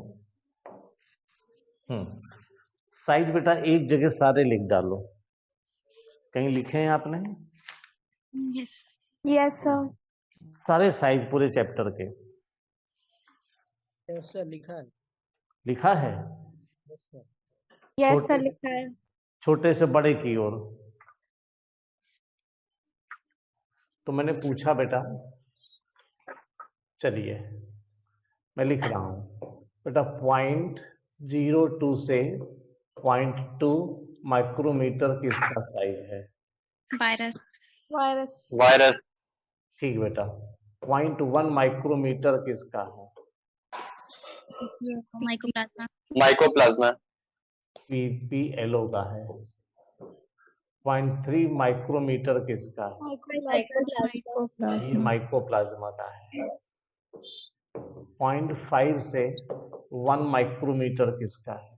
Speaker 1: साइज बेटा एक जगह सारे लिख डालो, कहीं लिखे हैं आपने?
Speaker 2: Yes sir.
Speaker 1: सारे साइज पूरे चैप्टर के
Speaker 7: ऐसा लिखा है।
Speaker 1: लिखा है?
Speaker 2: यस सर लिखा है।
Speaker 1: छोटे से बड़े की ओर। तो मैंने पूछा बेटा, चलिए मैं लिख रहा हूं बेटा, 0.02 से 0.2 माइक्रोमीटर किसका साइज है?
Speaker 2: वायरस।
Speaker 5: वायरस।
Speaker 1: ठीक बेटा, 0.1 माइक्रोमीटर किसका है?
Speaker 2: माइकोप्लाज्मा।
Speaker 5: माइकोप्लाज्मा।
Speaker 1: PPLO का है। 0.3 माइक्रोमीटर किसका है? ये माइकोप्लाज्मा का है। 0.5 से 1 माइक्रोमीटर किसका है?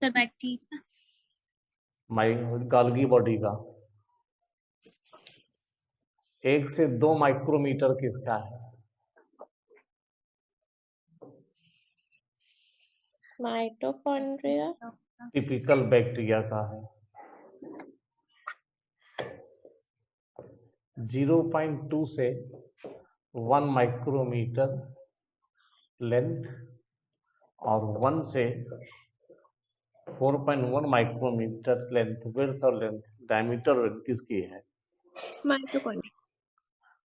Speaker 2: Sir bacteria.
Speaker 1: गाल्गी बॉडी का। 1 से 2 माइक्रोमीटर किसका है?
Speaker 8: माइटोकॉन्ड्रिया।
Speaker 1: टिपिकल बैक्टीरिया का है। 0.2 से 1 माइक्रोमीटर लेंथ और 1 से 4.1 माइक्रोमीटर लेंथ, विड्थ और लेंथ, डायमीटर किसकी है?
Speaker 8: माइटोकॉन्ड्रिया।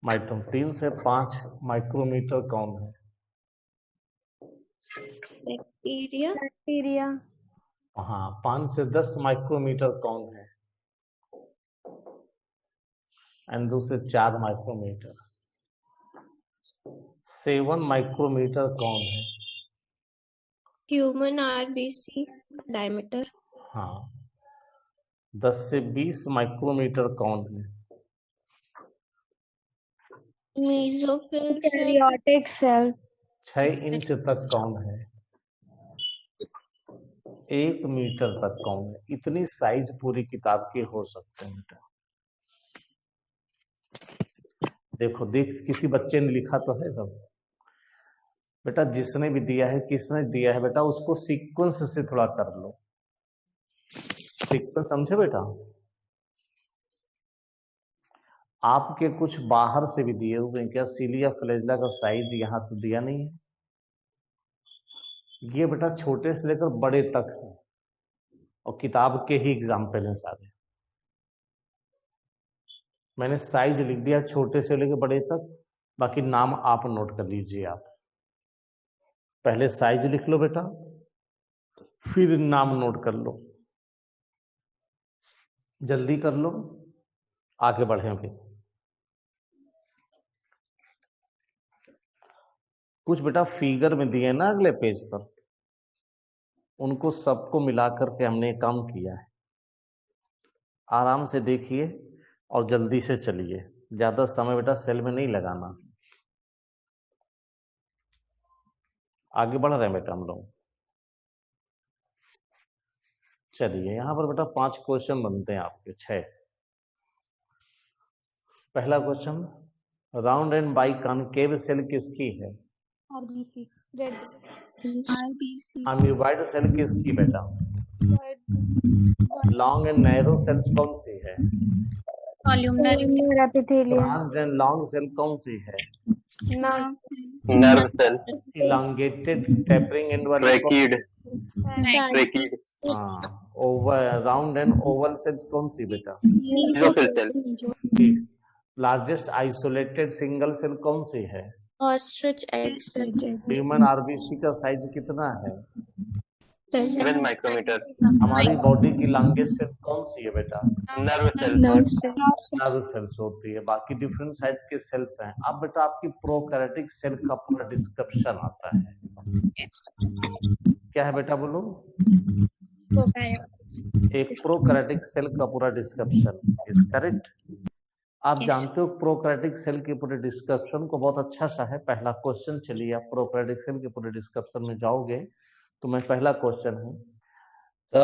Speaker 1: माइटो 3 से 5 माइक्रोमीटर कौन है?
Speaker 8: बैक्टीरिया।
Speaker 1: हाँ, 5 से 10 माइक्रोमीटर कौन है? एंड 2 से 4 माइक्रोमीटर। 7 माइक्रोमीटर कौन है?
Speaker 8: Human RBC diameter.
Speaker 1: हाँ। 10 से 20 माइक्रोमीटर कौन है?
Speaker 8: Mesophyll
Speaker 2: cell.
Speaker 1: 6 इंच तक कौन है? 1 मीटर तक कौन है? इतनी साइज पूरी किताब के हो सकते हैं बेटा। देखो किसी बच्चे ने लिखा तो है सब बेटा, जिसने भी दिया है, किसने दिया है बेटा, उसको सीक्वेंस से थोड़ा कर लो। सीक्वेंस समझे बेटा? आपके कुछ बाहर से भी दिए हुए हैं क्या? सीलिया फ्लैजिला का साइज यहां तो दिया नहीं है। ये बेटा छोटे से लेकर बड़े तक है और किताब के ही एग्जाम्पल हैं सारे। मैंने साइज लिख दिया छोटे से लेकर बड़े तक, बाकी नाम आप नोट कर लीजिए। आप पहले साइज लिख लो बेटा, फिर नाम नोट कर लो। जल्दी कर लो, आगे बढ़े। फिर कुछ बेटा फिगर में दिए ना अगले पेज पर, उनको सबको मिलाकर के हमने काम किया है। आराम से देखिए और जल्दी से चलिए, ज्यादा समय बेटा सेल में नहीं लगाना। आगे बढ़ रहे हैं बेटा हम लोग। चलिए यहां पर बेटा 5 क्वेश्चन बनते हैं आपके, 6। पहला question, round and biconcave cell किसकी है?
Speaker 4: RBC रेड
Speaker 1: अमीबाइड सेल किसकी बेटा? लॉन्ग एंड नैरो सेल्स कौन सी है?
Speaker 2: Columnar epithelium.
Speaker 1: Branch and long cell कौन सी है?
Speaker 5: Nerve cell.
Speaker 1: Elongated tapering end वाली
Speaker 5: ट्रैकीड। ट्रेकीड,
Speaker 1: हाँ, oval round and oval cells कौन सी बेटा?
Speaker 5: Mesophyll cell,
Speaker 1: largest isolated single cell कौन सी है?
Speaker 8: Ostrich egg cell,
Speaker 1: human RBC का साइज कितना है?
Speaker 5: 7 माइक्रोमीटर,
Speaker 1: हमारी बॉडी की लॉन्गेस्ट सेल कौन सी है बेटा?
Speaker 5: Nerve cell,
Speaker 8: nerve cell,
Speaker 1: nerve cells होती है। बाकी डिफरेंट साइज के सेल्स हैं। अब बेटा आपकी प्रोकैरियोटिक सेल का पूरा डिस्क्रिप्शन आता है। क्या है बेटा बोलो? एक प्रोकैरियोटिक सेल का पूरा डिस्क्रिप्शन इज करेक्ट। आप जानते हो प्रोकैरियोटिक सेल के पूरे डिस्क्रिप्शन को बहुत अच्छा सा है। पहला क्वेश्चन, चलिए आप प्रोकैरियोटिक सेल के पूरे डिस्क्रिप्शन में जाओगे तो मैं पहला क्वेश्चन है।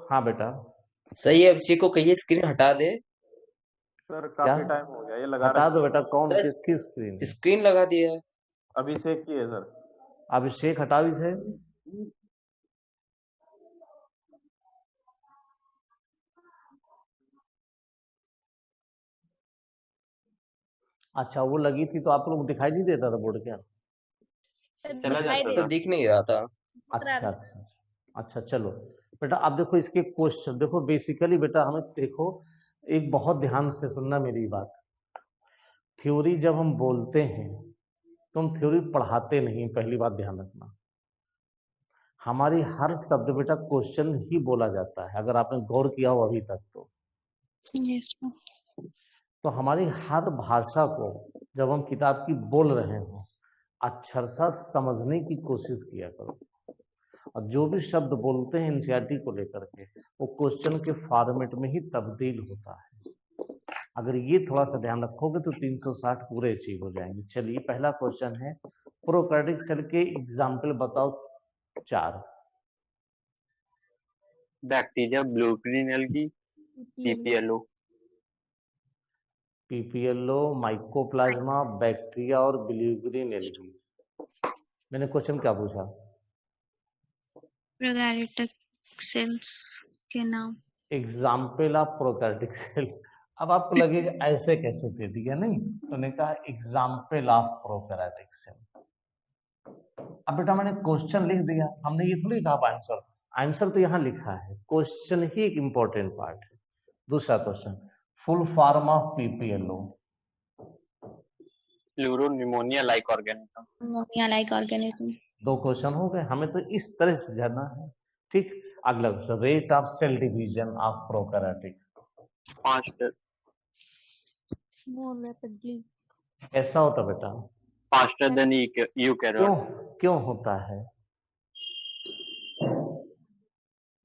Speaker 1: हाँ बेटा,
Speaker 9: सही है। अभिषेक को कहिए स्क्रीन हटा दे।
Speaker 6: सर काफी टाइम हो गया ये लगा
Speaker 1: हटा दो
Speaker 6: रखी है।
Speaker 1: बेटा। कौन
Speaker 9: सर,
Speaker 1: किसकी स्क्रीन?
Speaker 9: स्क्रीन लगा दिया है।
Speaker 6: अभिषेक की है सर।
Speaker 1: अभिषेक हटाओ इसे। अच्छा, वो लगी थी तो आप लोग दिखाई नहीं देता था बोर्ड क्या?
Speaker 5: चला जाता
Speaker 9: तो
Speaker 5: था।
Speaker 9: दिख नहीं रहा था।
Speaker 1: अच्छा, चलो बेटा। अब देखो इसके क्वेश्चन देखो। बेसिकली बेटा हमें देखो, एक बहुत ध्यान से सुनना मेरी बात। थ्योरी जब हम बोलते हैं तो हम थ्योरी पढ़ाते नहीं, पहली बात ध्यान रखना। हमारी हर शब्द बेटा क्वेश्चन ही बोला जाता है, अगर आपने गौर किया हो अभी तक तो हमारी हर भाषा को जब हम किताब की बोल रहे हो अक्षर सा समझने की कोशिश किया करो। और जो भी शब्द बोलते हैं एनसीईआरटी को लेकर के, वो क्वेश्चन के फॉर्मेट में ही तब्दील होता है। अगर ये थोड़ा सा ध्यान रखोगे तो 360 पूरे अचीव हो जाएंगे। चलिए पहला क्वेश्चन है, प्रोकैरियोटिक सेल के एग्जाम्पल बताओ 4।
Speaker 5: Bacteria, blue green algae, PPLO,
Speaker 1: PPLO, mycoplasma, bacteria और ब्लू ग्रीन एल्गी। मैंने क्वेश्चन क्या पूछा?
Speaker 2: प्रोकैरियोटिक सेल्स के नाम।
Speaker 1: Example of prokaryotic cell. अब आपको लगेगा ऐसे कैसे दे दिया, नहीं तो ने कहा एग्जाम्पल ऑफ प्रोकैरियोटिक सेल। अब बेटा मैंने क्वेश्चन लिख दिया, हमने ये थोड़ी कहा आंसर। आंसर तो यहाँ लिखा है, क्वेश्चन ही एक इंपॉर्टेंट पार्ट है। दूसरा question, full form of PPLO.
Speaker 5: Pleuro pneumonia like organism,
Speaker 2: pneumonia like organism.
Speaker 1: 2 question हो गए। हमें तो इस तरह से जाना है, ठीक। अगला question, rate of cell division of prokaryotic.
Speaker 5: 5
Speaker 4: More rapidly.
Speaker 1: ऐसा होता बेटा?
Speaker 5: faster than eukaryote,
Speaker 1: क्यों होता है?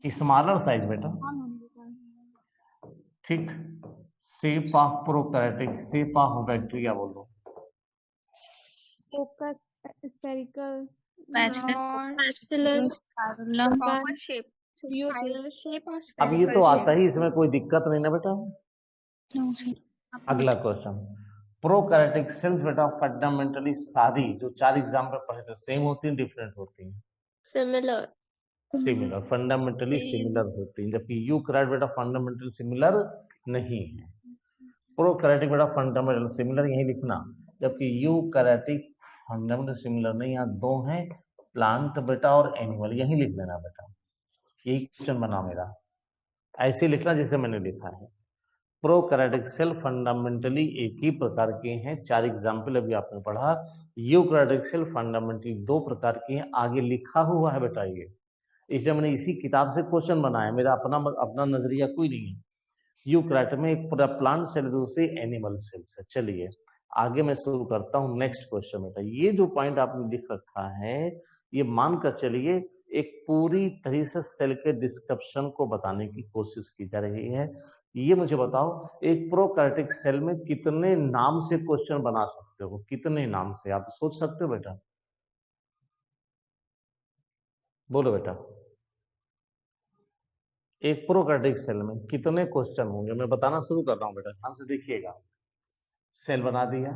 Speaker 1: स्मॉलर साइज बेटा, ठीक। Shape of prokaryotic, shape of bacteria बोलो।
Speaker 4: Focus, spherical,
Speaker 8: Bacillus,
Speaker 4: common shape. Spiral shape or
Speaker 1: अब
Speaker 4: spherical
Speaker 1: ये तो आता
Speaker 4: shape.
Speaker 1: ही, इसमें कोई दिक्कत नहीं ना बेटा। अगला क्वेश्चन, प्रोकैरियोटिक सेल्स बेटा फंडामेंटली सारी जो 4 एग्जाम्पल पढ़े थे सेम होती हैं, डिफरेंट होती हैं?
Speaker 8: similar,
Speaker 1: सिमिलर, फंडामेंटली सिमिलर होती हैं। जबकि यूकैरियोट बेटा फंडामेंटली सिमिलर नहीं है। प्रोकैरियोटिक बेटा फंडामेंटल सिमिलर, यही लिखना। जबकि यूकैरियोटिक फंडामेंटल सिमिलर नहीं, यहाँ 2 हैं, प्लांट बेटा और एनिमल, यही लिख देना बेटा। यही क्वेश्चन बना मेरा, ऐसे लिखना जैसे मैंने लिखा है। प्रोकैरियोटिक सेल फंडामेंटली एक ही प्रकार के हैं, 4 एग्जाम्पल अभी आपने पढ़ा। यूकैरियोटिक सेल फंडामेंटली 2 प्रकार के हैं, आगे लिखा हुआ है बेटा ये, इसलिए मैंने इसी किताब से क्वेश्चन बनाया, मेरा अपना नजरिया कोई नहीं है। यूकैरियोट में एक पूरा प्लांट सेल, दूसरी एनिमल सेल्स है। चलिए आगे मैं शुरू करता हूँ नेक्स्ट क्वेश्चन बेटा। ये जो पॉइंट आपने लिख रखा है, ये मानकर चलिए एक पूरी तरह से सेल के डिस्क्रिप्शन को बताने की कोशिश की जा रही है। ये मुझे बताओ, एक प्रोकैरियोटिक सेल में कितने नाम से क्वेश्चन बना सकते हो? कितने नाम से आप सोच सकते हो बेटा? बोलो बेटा, एक प्रोकैरियोटिक सेल में कितने क्वेश्चन होंगे? मैं बताना शुरू कर रहा हूं बेटा, ध्यान से देखिएगा। सेल बना दिया,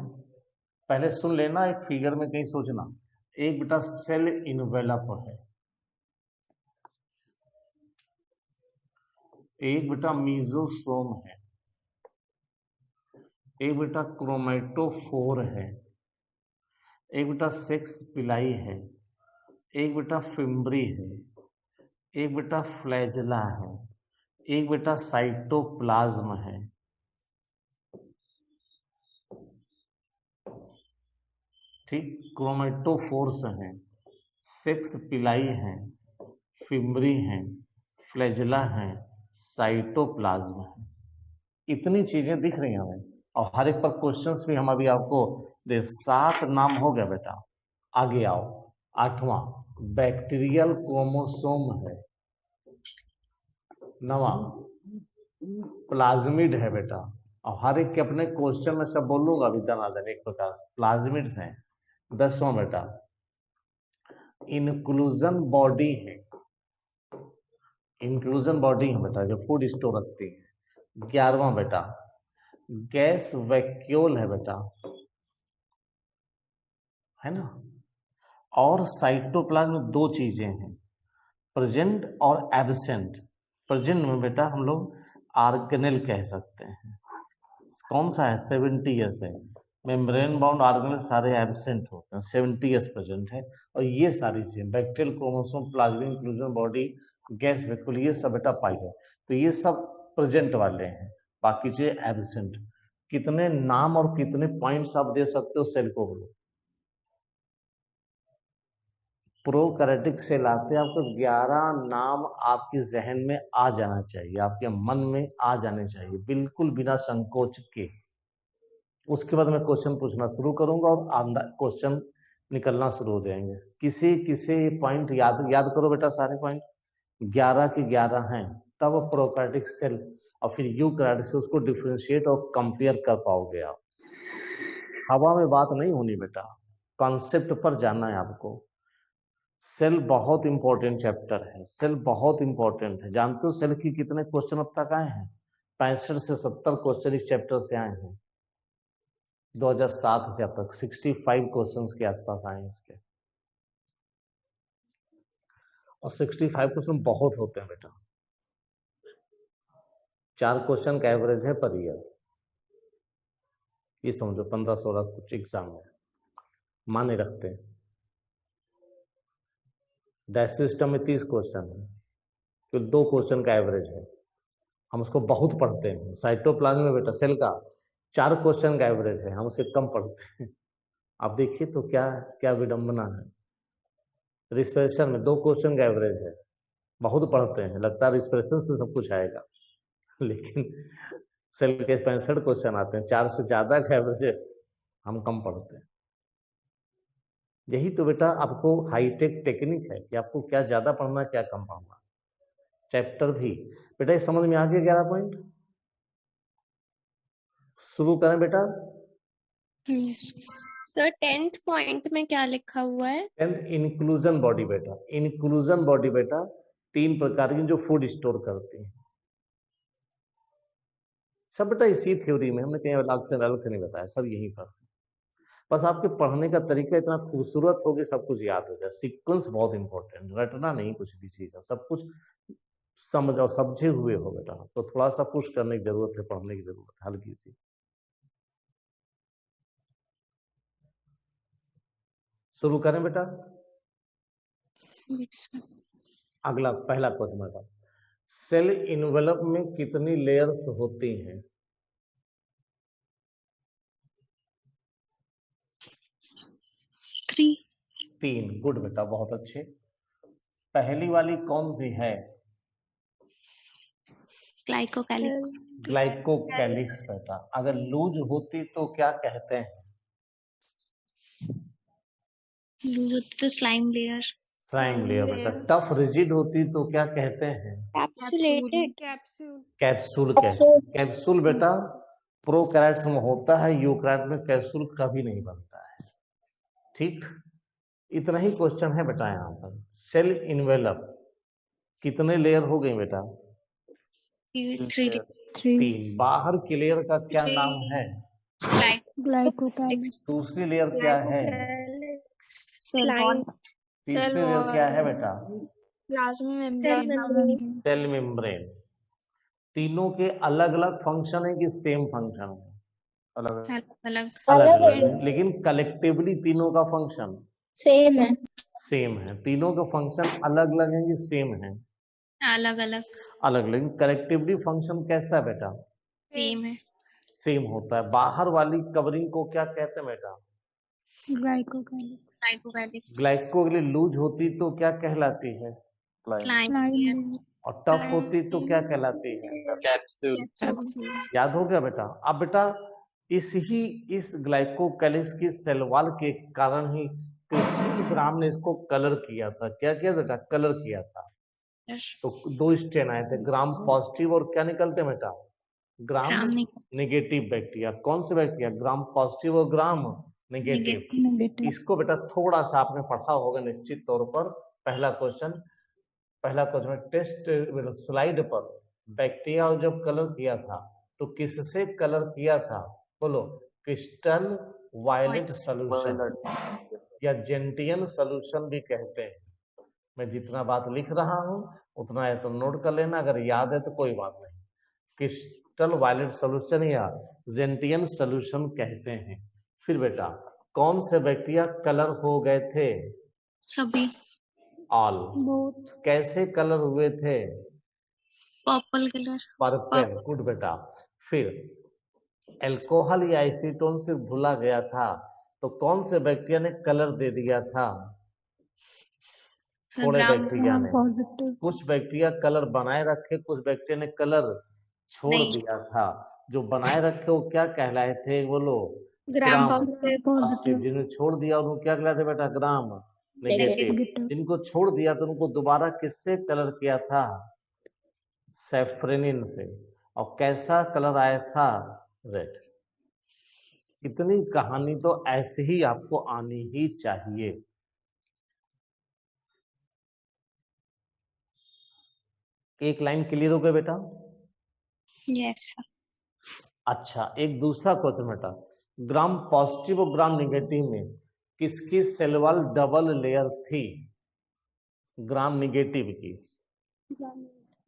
Speaker 1: पहले सुन लेना, एक फिगर में कहीं सोचना। एक बेटा सेल इनवेलप है, एक बेटा मीजोसोम है, एक बेटा क्रोमेटोफोर है, एक बेटा सेक्स पिलाई है, एक बेटा फिम्ब्री है, एक बेटा फ्लैजिला है, एक बेटा साइटोप्लाज्म है, ठीक, क्रोमेटोफोर्स है, सेक्स पिलाई है, फिम्बरी है, फ्लैजिला है, साइटोप्लाज्म है। इतनी चीजें दिख रही हैं हमें, और हर एक पर क्वेश्चंस भी हम अभी आपको दे। 7 नाम हो गया बेटा। आगे आओ, 8वां बैक्टीरियल क्रोमोसोम है, 9वां प्लाज्मिड है बेटा। और हर एक के अपने क्वेश्चन में सब बोलूंगा अभी दनादन एक प्रकार से प्लाज्मिड है। 10वां बेटा इंक्लूजन बॉडी है, इंक्लूजन बॉडी है बेटा जो फूड स्टोर रखती है। 11वां बेटा गैस वैक्यूल है बेटा, है ना। और साइटोप्लाज्म में 2 चीजें हैं, प्रेजेंट और एब्सेंट। प्रेजेंट में बेटा हम लोग ऑर्गेनेल कह सकते हैं। कौन सा है? 70s है। मेम्ब्रेन बाउंड ऑर्गेनेल सारे एब्सेंट होते हैं, 70s प्रेजेंट है। और ये सारी चीजें bacterial chromosome, plasmid inclusion body, gas vacuole, ये सब बेटा पाई है। तो ये सब प्रेजेंट वाले हैं, बाकी चीजें एब्सेंट। कितने नाम और कितने पॉइंट्स आप दे सकते हो सेल को बोलो। प्रोकैरियोटिक सेल आते हैं आपको 11 नाम आपके जहन में आ जाना चाहिए, आपके मन में आ जाने चाहिए, बिल्कुल बिना संकोच के। उसके बाद मैं क्वेश्चन पूछना शुरू करूंगा और क्वेश्चन निकलना शुरू हो जाएंगे। किसी किसी पॉइंट याद करो बेटा, सारे पॉइंट 11 के 11 हैं, तब प्रोकैरियोटिक सेल और फिर यूकैरियोटिक से उसको डिफरेंशिएट और कंपेयर कर पाओगे आप। हवा में बात नहीं होनी बेटा, कॉन्सेप्ट पर जाना है आपको। सेल बहुत इंपॉर्टेंट चैप्टर है, सेल बहुत इंपॉर्टेंट है। जानते हो सेल की कितने क्वेश्चन अब तक आए हैं? 65 से 70 क्वेश्चन इस चैप्टर से आए हैं। 2007 से अब तक 65 क्वेश्चंस के आसपास आए हैं इसके। और 65 क्वेश्चन बहुत होते हैं बेटा, 4 क्वेश्चन का एवरेज है पर ईयर। ये समझो 15-16 कुछ एग्जाम में माने रखते हैं। डाइजेस्टिव सिस्टम में 30 क्वेश्चन है, तो 2 क्वेश्चन का एवरेज है, हम उसको बहुत पढ़ते हैं। साइटोप्लाज्म में बेटा सेल का 4 क्वेश्चन का एवरेज है, हम उसे कम पढ़ते हैं। आप देखिए तो क्या क्या विडंबना है। रिस्पिरेशन में 2 क्वेश्चन का एवरेज है, बहुत पढ़ते हैं, लगता है रिस्पिरेशन से सब कुछ आएगा, लेकिन सेल के 65 क्वेश्चन आते हैं, 4 से ज्यादा का एवरेज है, हम कम पढ़ते हैं। यही तो बेटा आपको हाईटेक टेक्निक है कि आपको क्या ज्यादा पढ़ना क्या कम पढ़ना। चैप्टर भी बेटा इस समझ में आ गया। 11 पॉइंट शुरू करें बेटा।
Speaker 8: सर 10th पॉइंट में क्या लिखा हुआ है?
Speaker 1: 10th इंक्लूजन बॉडी बेटा। इंक्लूजन बॉडी बेटा 3 प्रकार की जो फूड स्टोर करती है। सब बेटा इसी थ्योरी में, हमने कहीं अलग से नहीं बताया, सब यहीं पर। बस आपके पढ़ने का तरीका इतना खूबसूरत हो कि सब कुछ याद हो जाए। सीक्वेंस बहुत इंपॉर्टेंट, रटना नहीं कुछ भी चीज है, सब कुछ समझ और समझे हुए हो बेटा। तो थोड़ा सा पुश करने की जरूरत है, पढ़ने की जरूरत है हल्की सी। शुरू करें बेटा। अगला पहला क्वेश्चन बेटा, सेल इनवेलप में कितनी लेयर्स होती हैं? 3। गुड बेटा, बहुत अच्छे। पहली वाली कौन सी है?
Speaker 2: ग्लाइकोकैलिक्स।
Speaker 1: ग्लाइकोकैलिक्स बेटा। अगर लूज होती तो क्या कहते हैं?
Speaker 2: लूज होती तो स्लाइम लेयर।
Speaker 1: स्लाइम लेयर बेटा। टफ रिजिड होती तो क्या कहते हैं?
Speaker 8: कैप्सुलेटेड।
Speaker 1: कैप्सूल। कैप्सूल बेटा प्रोकैरियोट्स में होता है, यूकैरियोट में कैप्सूल कभी नहीं बनता है। ठीक, इतना ही क्वेश्चन है बेटा। यहाँ पर सेल इनवेलप कितने लेयर हो गए बेटा? 3। बाहर की लेयर का क्या नाम है?
Speaker 2: ग्लाइकोकैलिक्स।
Speaker 1: दूसरी लेयर क्या है? तीसरी लेयर क्या है बेटा? Cell membrane. तीनों के अलग अलग फंक्शन है कि सेम फंक्शन है? अलग, लेकिन कलेक्टिवली तीनों का फंक्शन सेम है। तीनों का फंक्शन अलग अलग है कि सेम है?
Speaker 2: अलग अलग
Speaker 1: अलग, लेकिन कलेक्टिवली फंक्शन कैसा है बेटा?
Speaker 2: सेम है।
Speaker 1: सेम होता है। बाहर वाली कवरिंग को क्या कहते हैं बेटा?
Speaker 2: ग्लाइकोकैलिक्स।
Speaker 1: ग्लाइकोली लूज होती तो क्या कहलाती है?
Speaker 2: स्लाइम।
Speaker 1: और टफ होती तो क्या कहलाती है?
Speaker 5: कैप्सूल।
Speaker 1: याद हो गया बेटा? अब बेटा इस ग्लाइकोकैलिक्स की सेल वॉल के कारण ही क्रिस्टोग्राम ने इसको कलर किया था। क्या किया बेटा? कलर किया था। तो दो स्ट्रेन आए थे, ग्राम पॉजिटिव और क्या निकलते बेटा? Gram negative bacteria. कौन से बैक्टीरिया? ग्राम पॉजिटिव और ग्राम नेगेटिव। इसको बेटा थोड़ा सा आपने पढ़ा होगा निश्चित तौर पर। पहला क्वेश्चन में टेस्ट स्लाइड पर बैक्टीरिया और जब कलर किया था तो किससे कलर किया था? बोलो। क्रिस्टल वायलेट सॉल्यूशन या जेंटियन सॉल्यूशन भी कहते हैं। मैं जितना बात लिख रहा हूं उतना है तो नोट कर लेना, अगर याद है तो कोई बात नहीं। क्रिस्टल वायलेट सॉल्यूशन या जेंटियन सॉल्यूशन कहते हैं। फिर बेटा कौन से बैक्टीरिया कलर हो गए थे?
Speaker 2: सभी।
Speaker 1: ऑल। कैसे कलर हुए थे?
Speaker 2: Purple colour.
Speaker 1: पर्पल। गुड बेटा। फिर अल्कोहल या एसीटोन से धुला गया था तो कौन से बैक्टीरिया ने कलर दे दिया था? थोड़े बैक्टीरिया ने। कुछ बैक्टीरिया कलर बनाए रखे, कुछ बैक्टीरिया ने कलर छोड़ दिया था। जो बनाए रखे वो क्या कहलाए थे? बोलो। Gram positive. जिन्होंने छोड़ दिया उनको क्या कहलाते बेटा? Gram negative. जिनको छोड़ दिया तो उनको दोबारा किससे कलर किया था? सैफरेनिन से। और कैसा कलर आया था? रेड। इतनी कहानी तो ऐसे ही आपको आनी ही चाहिए। एक लाइन क्लियर हो गया बेटा?
Speaker 2: यस।
Speaker 1: अच्छा, एक दूसरा क्वेश्चन बेटा, ग्राम पॉजिटिव और ग्राम नेगेटिव में किसकी सेल वॉल डबल लेयर थी? ग्राम नेगेटिव की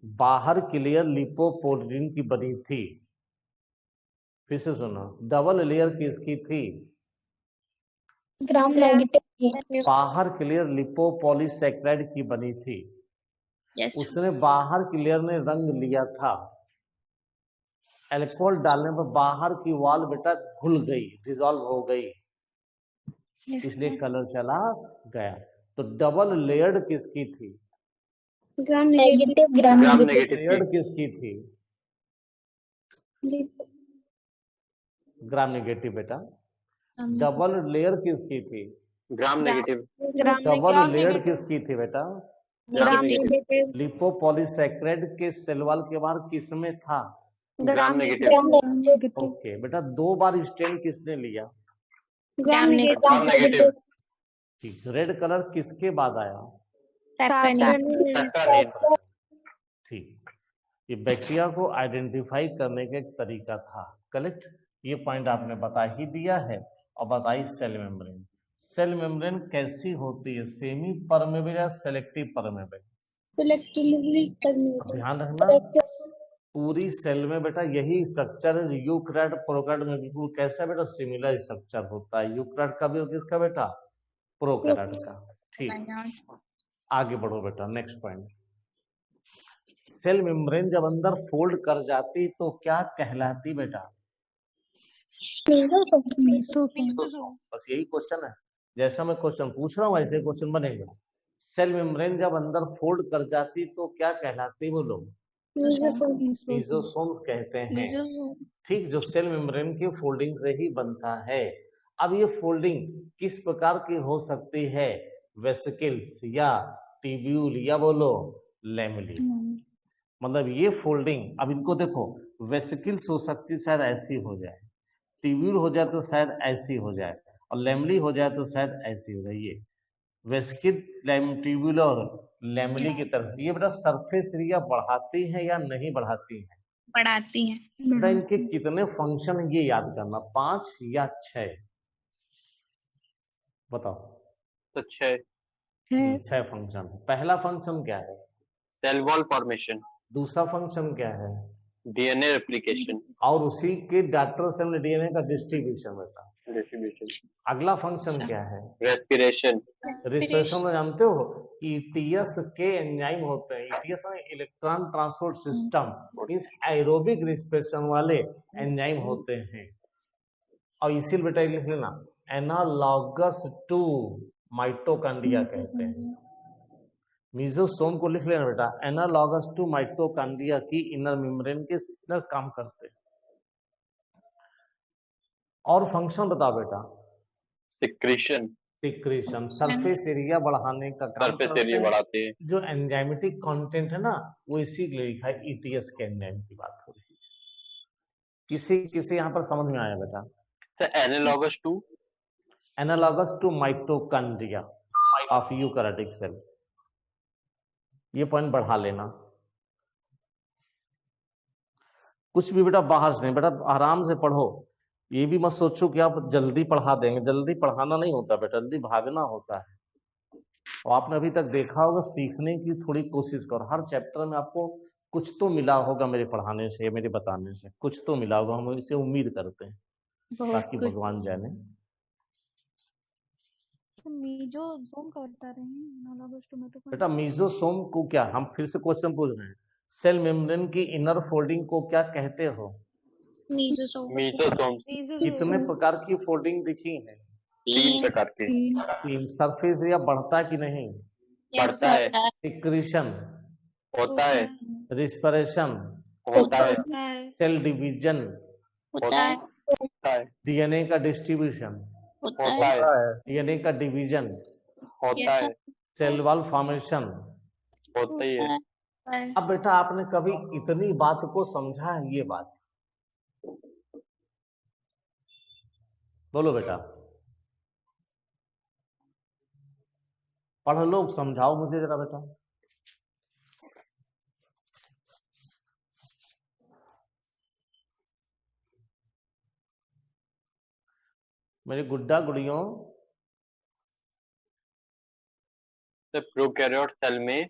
Speaker 1: बाहर की लेयर लिपोप्रोटीन की बनी थी। फिर से सुनो, डबल लेयर किसकी थी?
Speaker 3: Gram negative.
Speaker 1: बाहर की लेयर लिपोपॉलीसैकेराइड की बनी थी। उसने बाहर की लेयर ने रंग लिया था। अल्कोहल डालने पर बाहर की वॉल बेटा घुल गई, डिसॉल्व हो गई, इसलिए कलर चला गया। तो डबल लेयर्ड किसकी थी?
Speaker 3: Gram negative. Gram negative.
Speaker 1: Layered किसकी थी? ग्राम नेगेटिव बेटा। डबल लेयर किसकी थी?
Speaker 5: Gram negative.
Speaker 1: डबल लेयर किसकी थी बेटा?
Speaker 3: Gram negative.
Speaker 1: लिपोपॉलीसैकेराइड के सेल वॉल के बाहर किसमें था?
Speaker 5: Gram negative.
Speaker 1: ओके बेटा, 2 बार स्ट्रेन किसने लिया?
Speaker 3: Gram negative.
Speaker 1: ठीक। रेड कलर किसके बाद आया? ठीक। ये बैक्टीरिया को आइडेंटिफाई करने का एक तरीका था। करेक्ट। ये पॉइंट आपने बता ही दिया है। और बताई सेल मेम्ब्रेन। सेल मेम्ब्रेन कैसी होती है? सेमी परमेबल या सेलेक्टिव परमेबल? ध्यान रखना, पूरी सेल में बेटा यही स्ट्रक्चर है। यूकैरियोट प्रोकैरियोट में बिल्कुल कैसा बेटा? सिमिलर स्ट्रक्चर होता है। यूकैरियोट का भी और किसका बेटा? प्रोकैरियोट का। ठीक, आगे बढ़ो बेटा। नेक्स्ट पॉइंट, सेल मेम्ब्रेन जब अंदर फोल्ड कर जाती तो क्या कहलाती बेटा? बस यही क्वेश्चन है। जैसा मैं क्वेश्चन पूछ रहा हूँ वैसे क्वेश्चन बनेगा। सेल मेम्ब्रेन जब अंदर फोल्ड कर जाती तो क्या कहलाती? बोलो। लीसोसोम्स कहते हैं। ठीक, जो सेल मेम्ब्रेन की फोल्डिंग से ही बनता है। अब ये फोल्डिंग किस प्रकार की हो सकती है? वेसिकल्स या ट्यूब्यूल या बोलो लैमेली। मतलब ये फोल्डिंग, अब इनको देखो, वेसिकल्स हो सकती शायद ऐसी हो जाए, ट्यूब्यूल हो जाए तो शायद ऐसी हो जाए, और लैमेली हो जाए तो शायद ऐसी हो जाए। ये वेसिकल, ट्यूब्यूल और लैमेली की तरफ ये बेटा सरफेस एरिया बढ़ाती है या नहीं बढ़ाती है?
Speaker 2: बढ़ाती है।
Speaker 1: बेटा इनके कितने फंक्शन ये याद करना, 5 या 6? बताओ।
Speaker 5: तो 6
Speaker 1: फंक्शन। पहला फंक्शन क्या है?
Speaker 5: Cell wall formation.
Speaker 1: दूसरा फंक्शन क्या है?
Speaker 5: DNA replication.
Speaker 1: और उसी के डॉटर सेल डीएनए का डिस्ट्रीब्यूशन बेटा।
Speaker 5: डिस्ट्रीब्यूशन।
Speaker 1: अगला फंक्शन क्या है?
Speaker 5: रेस्पिरेशन।
Speaker 1: रिस्पिरेशन में जानते हो ईटीएस के एंजाइम होते हैं। ईटीएस में electron transport system means aerobic respiration वाले एंजाइम होते हैं। और इसीलिए बेटा लिख लेना एनालॉगस टू माइटोकॉन्ड्रिया कहते हैं। मीजोसोम को लिख लेना बेटा एनालॉगस टू माइटोकॉन्ड्रिया की इनर मेम्ब्रेन के सिग्नल काम करते हैं। और फंक्शन बताओ बेटा।
Speaker 5: सिक्रीशन।
Speaker 1: सिक्रीशन सरफेस एरिया बढ़ाने का काम
Speaker 5: सरफेस एरिया बढ़ाते हैं।
Speaker 1: जो एंजाइमेटिक कंटेंट है ना वो इसी के लिए लिखा है। ईटीएस के एंजाइम की बात हो रही है। किसी यहाँ पर समझ में आया बेटा? Analogous to mitochondria of eukaryotic cell. ये पॉइंट बढ़ा लेना। कुछ भी बेटा बाहर से नहीं, बेटा आराम से पढ़ो। ये भी मत सोचो कि आप जल्दी पढ़ा देंगे। जल्दी पढ़ाना नहीं होता बेटा, जल्दी भागना होता है। और आपने अभी तक देखा होगा सीखने की थोड़ी कोशिश करो। हर चैप्टर में आपको कुछ तो मिला होगा मेरे पढ़ाने से, मेरे बताने से कुछ तो मिला होगा। हम इसे उम्मीद करते हैं ताकि भगवान जाने।
Speaker 3: मीजोसोम का बता रहे हैं।
Speaker 1: बेटा मीजोसोम को क्या, हम फिर से क्वेश्चन पूछ रहे हैं, सेल मेम्ब्रेन की इनर फोल्डिंग को क्या कहते हो?
Speaker 5: मीजोसोम।
Speaker 1: कितने प्रकार की फोल्डिंग दिखी है?
Speaker 5: 3 प्रकार के।
Speaker 1: 3। सरफेस एरिया बढ़ता है कि नहीं?
Speaker 5: बढ़ता है।
Speaker 1: सिक्रीशन
Speaker 5: होता है।
Speaker 1: रिस्पिरेशन
Speaker 5: होता है।
Speaker 1: सेल डिवीजन
Speaker 5: होता है।
Speaker 1: डीएनए का डिस्ट्रीब्यूशन
Speaker 5: होता है।
Speaker 1: डीएनए का डिवीजन
Speaker 5: होता है।
Speaker 1: सेल वॉल फॉर्मेशन
Speaker 5: होता ही है।
Speaker 1: अब बेटा आपने कभी इतनी बात को समझा है? ये बात बोलो बेटा, पढ़ लो, समझाओ मुझे जरा बेटा। मेरी गुड्डा गुड़ियों,
Speaker 5: प्रोकैरियोट सेल में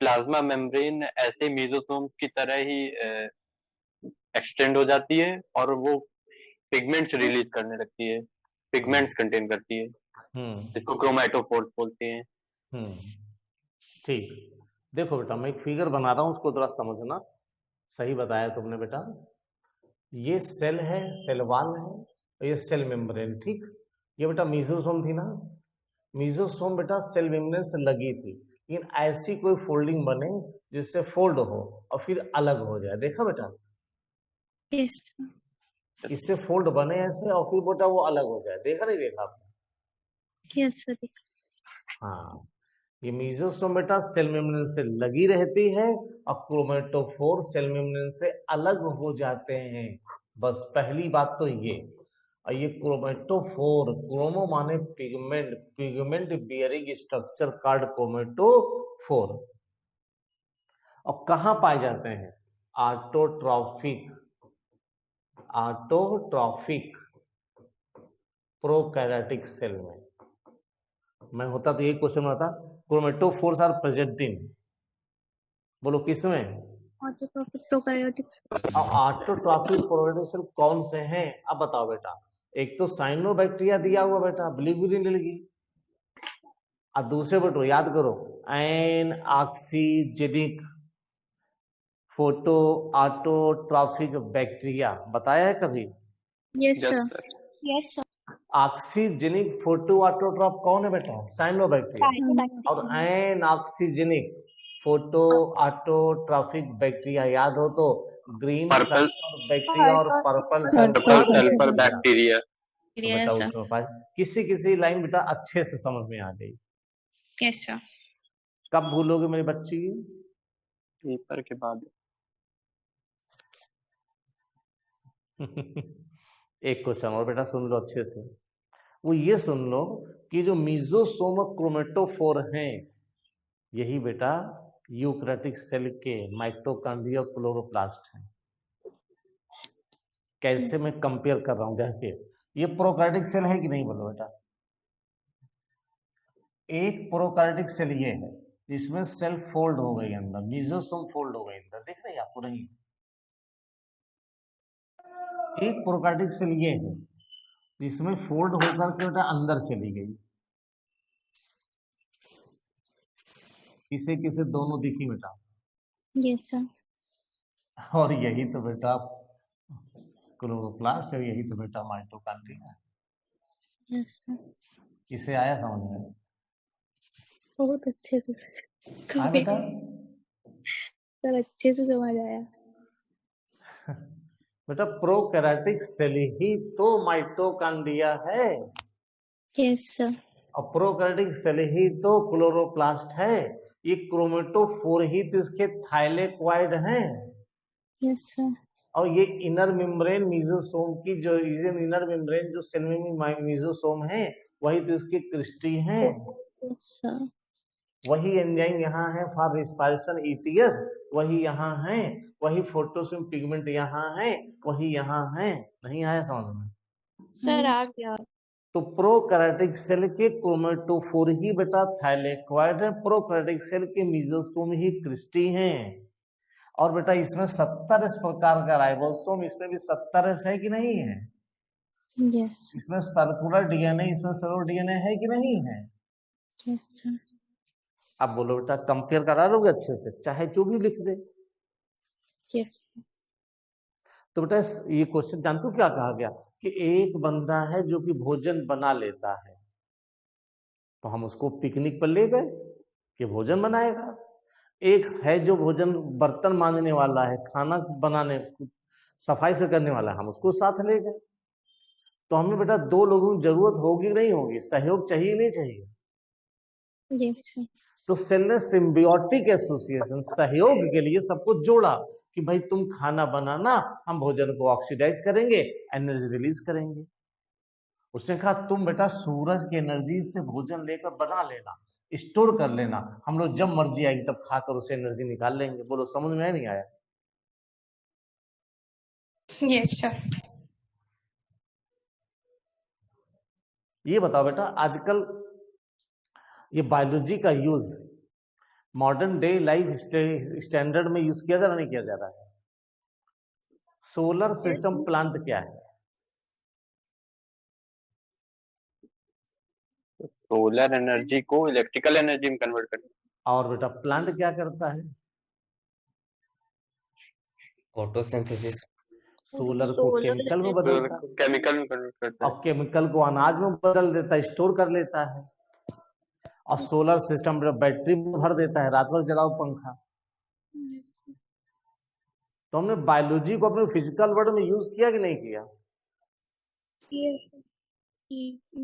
Speaker 5: प्लाज्मा मेम्ब्रेन ऐसे मीजोसोम्स की तरह ही एक्सटेंड हो जाती है और वो पिगमेंट्स रिलीज करने लगती है। पिगमेंट्स कंटेन करती है, इसको क्रोमैटोफोर्स बोलते हैं।
Speaker 1: ठीक। देखो बेटा मैं एक फिगर बना रहा हूं, उसको थोड़ा समझना। सही बताया तुमने बेटा। ये सेल है, सेल वॉल है, और ये सेल मेम्ब्रेन। ठीक, ये बेटा मीजोसोम थी ना। मीजोसोम बेटा सेल मेम्ब्रेन से लगी थी, लेकिन ऐसी कोई फोल्डिंग बने जिससे फोल्ड हो और फिर अलग हो जाए। देखा बेटा? इससे फोल्ड बने ऐसे और फिर बेटा वो अलग हो जाए। देखा नहीं देखा आपने?
Speaker 2: Yes sir.
Speaker 1: हाँ, ये मीजोसोम बेटा सेल मेम्ब्रेन से लगी रहती है और क्रोमेटोफोर सेल मेम्ब्रेन से अलग हो जाते हैं। बस पहली बात तो ये। और ये क्रोमेटोफोर, क्रोमो माने pigment, pigment bearing structure card chromatophore. और कहाँ पाए जाते हैं? ऑटोट्रॉफिक, ऑटोट्रॉफिक प्रोकैरियोटिक सेल में। मैं होता तो यही क्वेश्चन होता, क्रोमेटोफोर्स आर प्रेजेंट इन, बोलो किसमें?
Speaker 2: Autotrophic prokaryotic.
Speaker 1: और ऑटोट्रॉफिक प्रोकैरियोटिक सेल कौन से हैं? अब बताओ बेटा। एक तो साइनोबैक्टीरिया दिया हुआ बेटा, बिलीवरीन लगी। और दूसरे बेटो याद करो, anoxygenic photoautotrophic bacteria. बताया है कभी?
Speaker 2: Yes sir.
Speaker 3: Yes sir.
Speaker 1: Oxygenic photoautotroph कौन है बेटा? साइनोबैक्टीरिया। और anoxygenic photoautotrophic bacteria याद हो तो ग्रीन बैक्टीरिया और पर्पल सल्फर बैक्टीरिया। बेटा उसमें पाए किसी लाइन बेटा अच्छे से समझ में आ गई।
Speaker 2: Yes sir.
Speaker 1: कब भूलोगे मेरी बच्ची?
Speaker 5: पेपर के बाद।
Speaker 1: एक क्वेश्चन और बेटा सुन लो अच्छे से। वो ये सुन लो कि जो मीजोसोम क्रोमेटोफोर हैं, यही बेटा यूकैरियोटिक सेल के माइटोकॉन्ड्रिया क्लोरोप्लास्ट हैं। कैसे मैं कंपेयर कर रहा हूं जाके? ये प्रोकैरियोटिक सेल है कि नहीं बोलो बेटा? एक प्रोकैरियोटिक सेल ये है जिसमें सेल फोल्ड हो गई अंदर, मीजोसोम फोल्ड हो गई अंदर। देख रहे हैं आपको? नहीं एक प्रोकैरियोटिक सेल ये है, इसमें फोल्ड होकर के बेटा अंदर चली गई, किसे किसे दोनों दिखी बेटा।
Speaker 2: Yes sir.
Speaker 1: और यही तो बेटा क्लोरोप्लास्ट है, यही तो बेटा माइटोकॉन्ड्रिया है।
Speaker 2: Yes sir.
Speaker 1: इसे आया समझ में?
Speaker 2: बहुत अच्छे से
Speaker 1: हाँ बेटा,
Speaker 2: सर अच्छे से समझ आया।
Speaker 1: बेटा प्रोकैरियोटिक सेल ही तो माइटोकॉन्ड्रिया है,
Speaker 2: यस सर।
Speaker 1: और प्रोकैरियोटिक सेल ही तो क्लोरोप्लास्ट है। ये क्रोमेटोफोर ही तो इसके थाइलेक्वाइड हैं।
Speaker 2: Yes sir.
Speaker 1: और ये इनर मेम्ब्रेन मीजोसोम की जो इनर मेम्ब्रेन जो सेल में मीजोसोम है, वही तो इसके क्रिस्टी हैं।
Speaker 2: Yes sir.
Speaker 1: वही एंजाइम यहाँ है फॉर रिस्पायरेशन ईटीएस, वही यहाँ है। वही फोटोसिंथेसिस पिगमेंट यहाँ है, वही यहाँ है। नहीं आया समझ में?
Speaker 8: सर आ गया।
Speaker 1: तो प्रोकैरियोटिक सेल के क्रोमेटोफोर ही बेटा थाइलेक्वाइड है, प्रोकैरियोटिक सेल के मीजोसोम ही क्रिस्टी हैं। और बेटा इसमें 70 इस प्रकार का राइबोसोम, इसमें भी 70 है कि नहीं है?
Speaker 2: यस।
Speaker 1: इसमें सर्कुलर डीएनए, इसमें सर्कुलर डीएनए है कि नहीं है?
Speaker 2: Yes sir.
Speaker 1: अब बोलो बेटा, कंपेयर करा लोगे अच्छे से, चाहे जो भी लिख दे।
Speaker 2: यस।
Speaker 1: तो बेटा ये क्वेश्चन जानते हो क्या कहा गया कि एक बंदा है जो कि भोजन बना लेता है, तो हम उसको पिकनिक पर ले गए कि भोजन बनाएगा। एक है जो भोजन बर्तन मांजने वाला है, खाना बनाने सफाई से करने वाला है, हम उसको साथ ले गए। तो हमें बेटा दो लोगों की जरूरत होगी नहीं होगी? सहयोग चाहिए नहीं चाहिए?
Speaker 2: यस।
Speaker 1: तो सेल ने सिम्बियोटिक एसोसिएशन, सहयोग के लिए सबको जोड़ा कि भाई तुम खाना बनाना, हम भोजन को ऑक्सीडाइज करेंगे, एनर्जी रिलीज करेंगे। उसने कहा तुम बेटा सूरज की एनर्जी से भोजन लेकर बना लेना, स्टोर कर लेना, हम लोग जब मर्जी आएगी तब खाकर उसे एनर्जी निकाल लेंगे। बोलो समझ में आया नहीं आया?
Speaker 2: Yes sir.
Speaker 1: ये बताओ बेटा, आजकल ये बायोलॉजी का use modern day life standard में यूज किया जा रहा नहीं किया जा रहा है? सोलर सिस्टम प्लांट क्या है?
Speaker 5: सोलर एनर्जी को इलेक्ट्रिकल एनर्जी में कन्वर्ट करना।
Speaker 1: और बेटा प्लांट क्या करता है?
Speaker 9: फोटोसिंथेसिस।
Speaker 1: सोलर को केमिकल में बदलता है,
Speaker 5: केमिकल में कन्वर्ट करता है,
Speaker 1: और केमिकल को अनाज में बदल देता है, स्टोर कर लेता है। और सोलर सिस्टम बैटरी में भर देता है, रात भर जलाओ पंखा। तो हमने बायोलॉजी को अपने फिजिकल वर्ल्ड में यूज किया कि नहीं किया?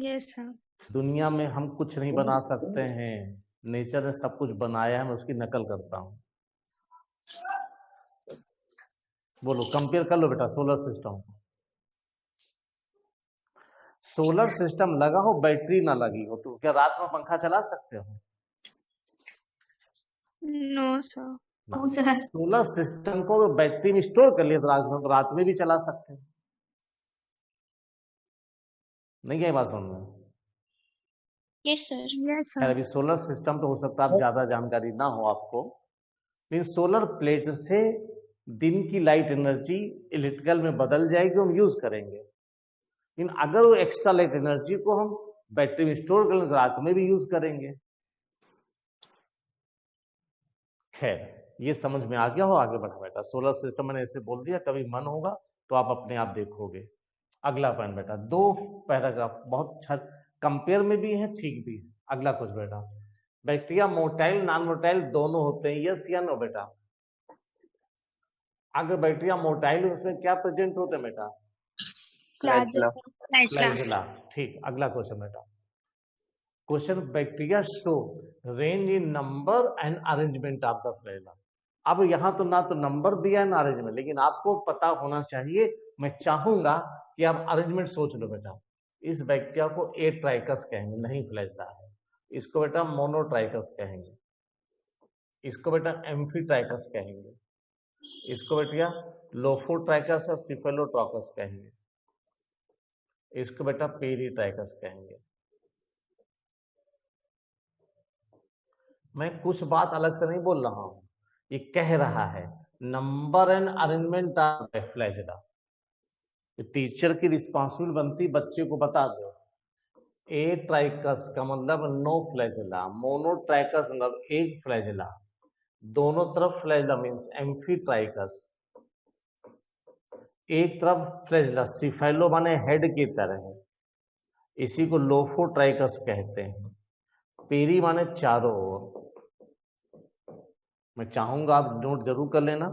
Speaker 2: Yes sir.
Speaker 1: दुनिया में हम कुछ नहीं बना सकते हैं, नेचर ने सब कुछ बनाया है, मैं उसकी नकल करता हूं। बोलो कंपेयर कर लो बेटा सोलर सिस्टम को। सोलर सिस्टम लगा हो, बैटरी ना लगी हो, तो क्या रात में पंखा चला सकते हो?
Speaker 2: No sir.
Speaker 1: सोलर सिस्टम को बैटरी में स्टोर कर लिया तो रात में भी चला सकते हैं। नहीं क्या बात समझ में?
Speaker 8: Yes sir.
Speaker 2: यस
Speaker 1: खैर अभी सोलर सिस्टम तो हो सकता है ज्यादा जानकारी ना हो आपको, लेकिन सोलर प्लेट से दिन की लाइट एनर्जी इलेक्ट्रिकल में बदल जाएगी, हम यूज करेंगे। लेकिन अगर वो एक्स्ट्रा लाइट एनर्जी को हम बैटरी में स्टोर कर लें तो रात में भी यूज करेंगे। खैर ये समझ में आ गया हो? आगे बढ़ा बेटा, सोलर सिस्टम मैंने ऐसे बोल दिया, कभी मन होगा तो आप अपने आप देखोगे। अगला पॉइंट बेटा, 2 पैराग्राफ बहुत अच्छा, कंपेयर में भी है, ठीक भी है। अगला कुछ बेटा, बैक्टीरिया मोटाइल नॉन मोटाइल दोनों होते हैं, यस या नो बेटा? अगर बैक्टीरिया मोटाइल उसमें क्या प्रेजेंट होते हैं बेटा? फ्लैजेला। ठीक, अगला क्वेश्चन बेटा, question bacteria show range in number and arrangement of the flagella. अब यहाँ तो ना तो नंबर दिया है ना अरेंजमेंट, लेकिन आपको पता होना चाहिए। मैं चाहूंगा कि आप अरेंजमेंट सोच लो बेटा। इस बैक्टीरिया को ए ट्राइकस कहेंगे, नहीं फ्लैजेला है। इसको बेटा मोनोट्राइकस कहेंगे, इसको बेटा एम्फीट्राइकस कहेंगे, इसको बेटा लोफोट्राइकस या सिफेलोट्राइकस कहेंगे, इसको बेटा पेरीट्राइकस कहेंगे। मैं कुछ बात अलग से नहीं बोल रहा हूं, ये कह रहा है number and arrangement of flagella. Teacher की रिस्पॉन्सिबिलिटी बनती बच्चे को बता दो। ए ट्राइकस का मतलब नो फ्लैजिला, मोनोट्राइकस मतलब एक फ्लैजिला, दोनों तरफ फ्लैजिला मीन्स एम्फीट्राइकस, एक तरफ फ्लैजिला, सिफेलो माने हेड की तरह, इसी को लोफोट्राइकस कहते हैं। पेरी माने चारों ओर। मैं चाहूंगा आप नोट जरूर कर लेना,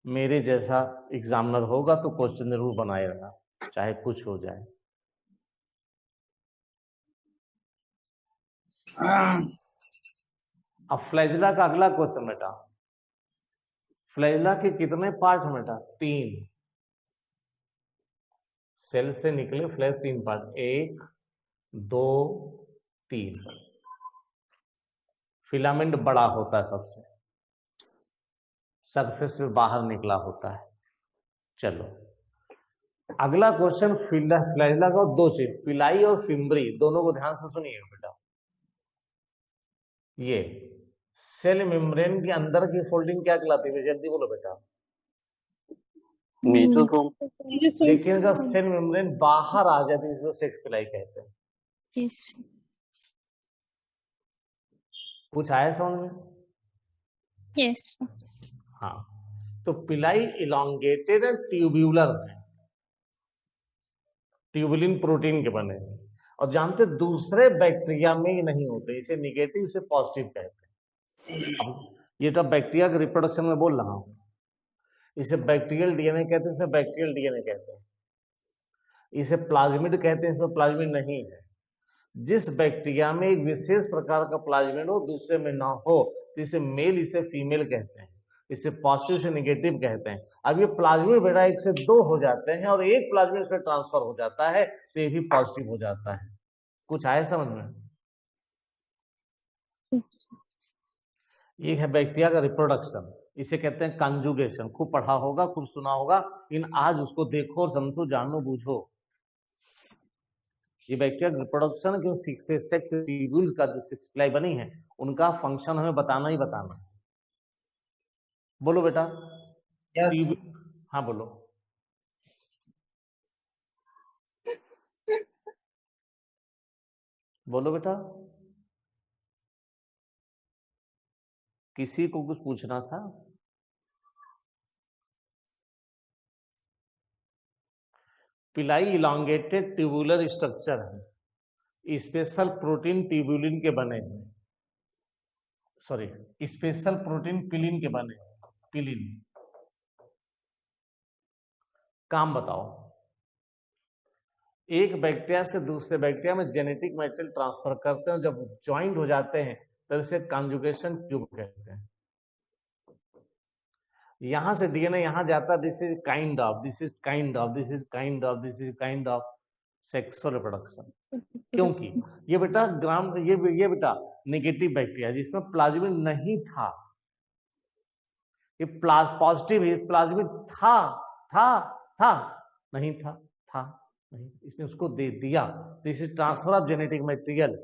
Speaker 1: मेरे जैसा एग्जामिनर होगा तो क्वेश्चन जरूर बनाएगा चाहे कुछ हो जाए। अब फ्लैजिला का अगला क्वेश्चन बेटा, फ्लैजिला के कितने पार्ट बेटा? 3। सेल से निकले फ्लैज 3 पार्ट, 1 2 3। फिलामेंट बड़ा होता है सबसे, सरफेस पे बाहर निकला होता है। चलो अगला क्वेश्चन, फ्लैजिला का 2 चीज, पिलाई और फिम्बरी, दोनों को ध्यान से सुनिए बेटा। ये सेल मेम्ब्रेन के अंदर की फोल्डिंग क्या कहलाती है? जल्दी बोलो बेटा।
Speaker 5: मेसोसोम।
Speaker 1: लेकिन अगर सेल मेम्ब्रेन बाहर आ जाती है इसको सेक्स पिलाई कहते हैं। कुछ आया समझ में?
Speaker 2: यस।
Speaker 1: हाँ, तो पिलाई इलॉन्गेटेड एंड ट्यूब्यूलर है, ट्यूबुलिन प्रोटीन के बने हैं। और जानते दूसरे बैक्टीरिया में ही नहीं होते, इसे निगेटिव से पॉजिटिव कहते हैं। अब ये तो बैक्टीरिया के रिप्रोडक्शन में बोल रहा हूं, इसे बैक्टीरियल डीएनए कहते हैं, इसे बैक्टीरियल डीएनए कहते हैं। इसे प्लाज्मिड कहते हैं, इसमें प्लाज्मिड नहीं है। जिस बैक्टीरिया में एक विशेष प्रकार का प्लाज्मिड हो दूसरे में ना हो तो इसे मेल, इसे फीमेल कहते हैं, इसे पॉजिटिव से निगेटिव कहते हैं। अब ये प्लाज्मिड बेटा 1 से 2 हो जाते हैं और एक प्लाज्मिड से ट्रांसफर हो जाता है तो ये भी पॉजिटिव हो जाता है। कुछ आए समझ में? ये है बैक्टीरिया का रिप्रोडक्शन, इसे कहते हैं कंजुगेशन। खूब पढ़ा होगा, खूब सुना होगा, लेकिन आज उसको देखो और समझो, जानो, बूझो। ये बैक्टीरिया रिप्रोडक्शन क्यों सेक्स ट्यूब्यूल का जो सेक्स पिलाई बनी है उनका फंक्शन हमें बताना ही बताना है। बोलो बेटा। yes. हाँ बोलो। बोलो बेटा, किसी को कुछ पूछना था? पिलाई इलॉन्गेटेड ट्यूबुलर स्ट्रक्चर है, स्पेशल प्रोटीन ट्यूबुलिन के बने हैं, सॉरी स्पेशल प्रोटीन पिलिन के बने हैं। पिलिन काम बताओ। एक बैक्टीरिया से दूसरे बैक्टीरिया में जेनेटिक मटेरियल ट्रांसफर करते हैं, जब ज्वाइंट हो जाते हैं तो इसे कंजुगेशन ट्यूब कहते हैं। यहां से डीएनए यहां जाता है, this is kind of, this is kind of, this is kind of, this is kind of sexual reproduction. क्योंकि ये बेटा ये बेटा नेगेटिव बैक्टीरिया जिसमें प्लाज्मिड नहीं था, ये पॉजिटिव है, प्लाज्मिड था नहीं था नहीं, इसने उसको दे दिया, this is transfer of genetic material.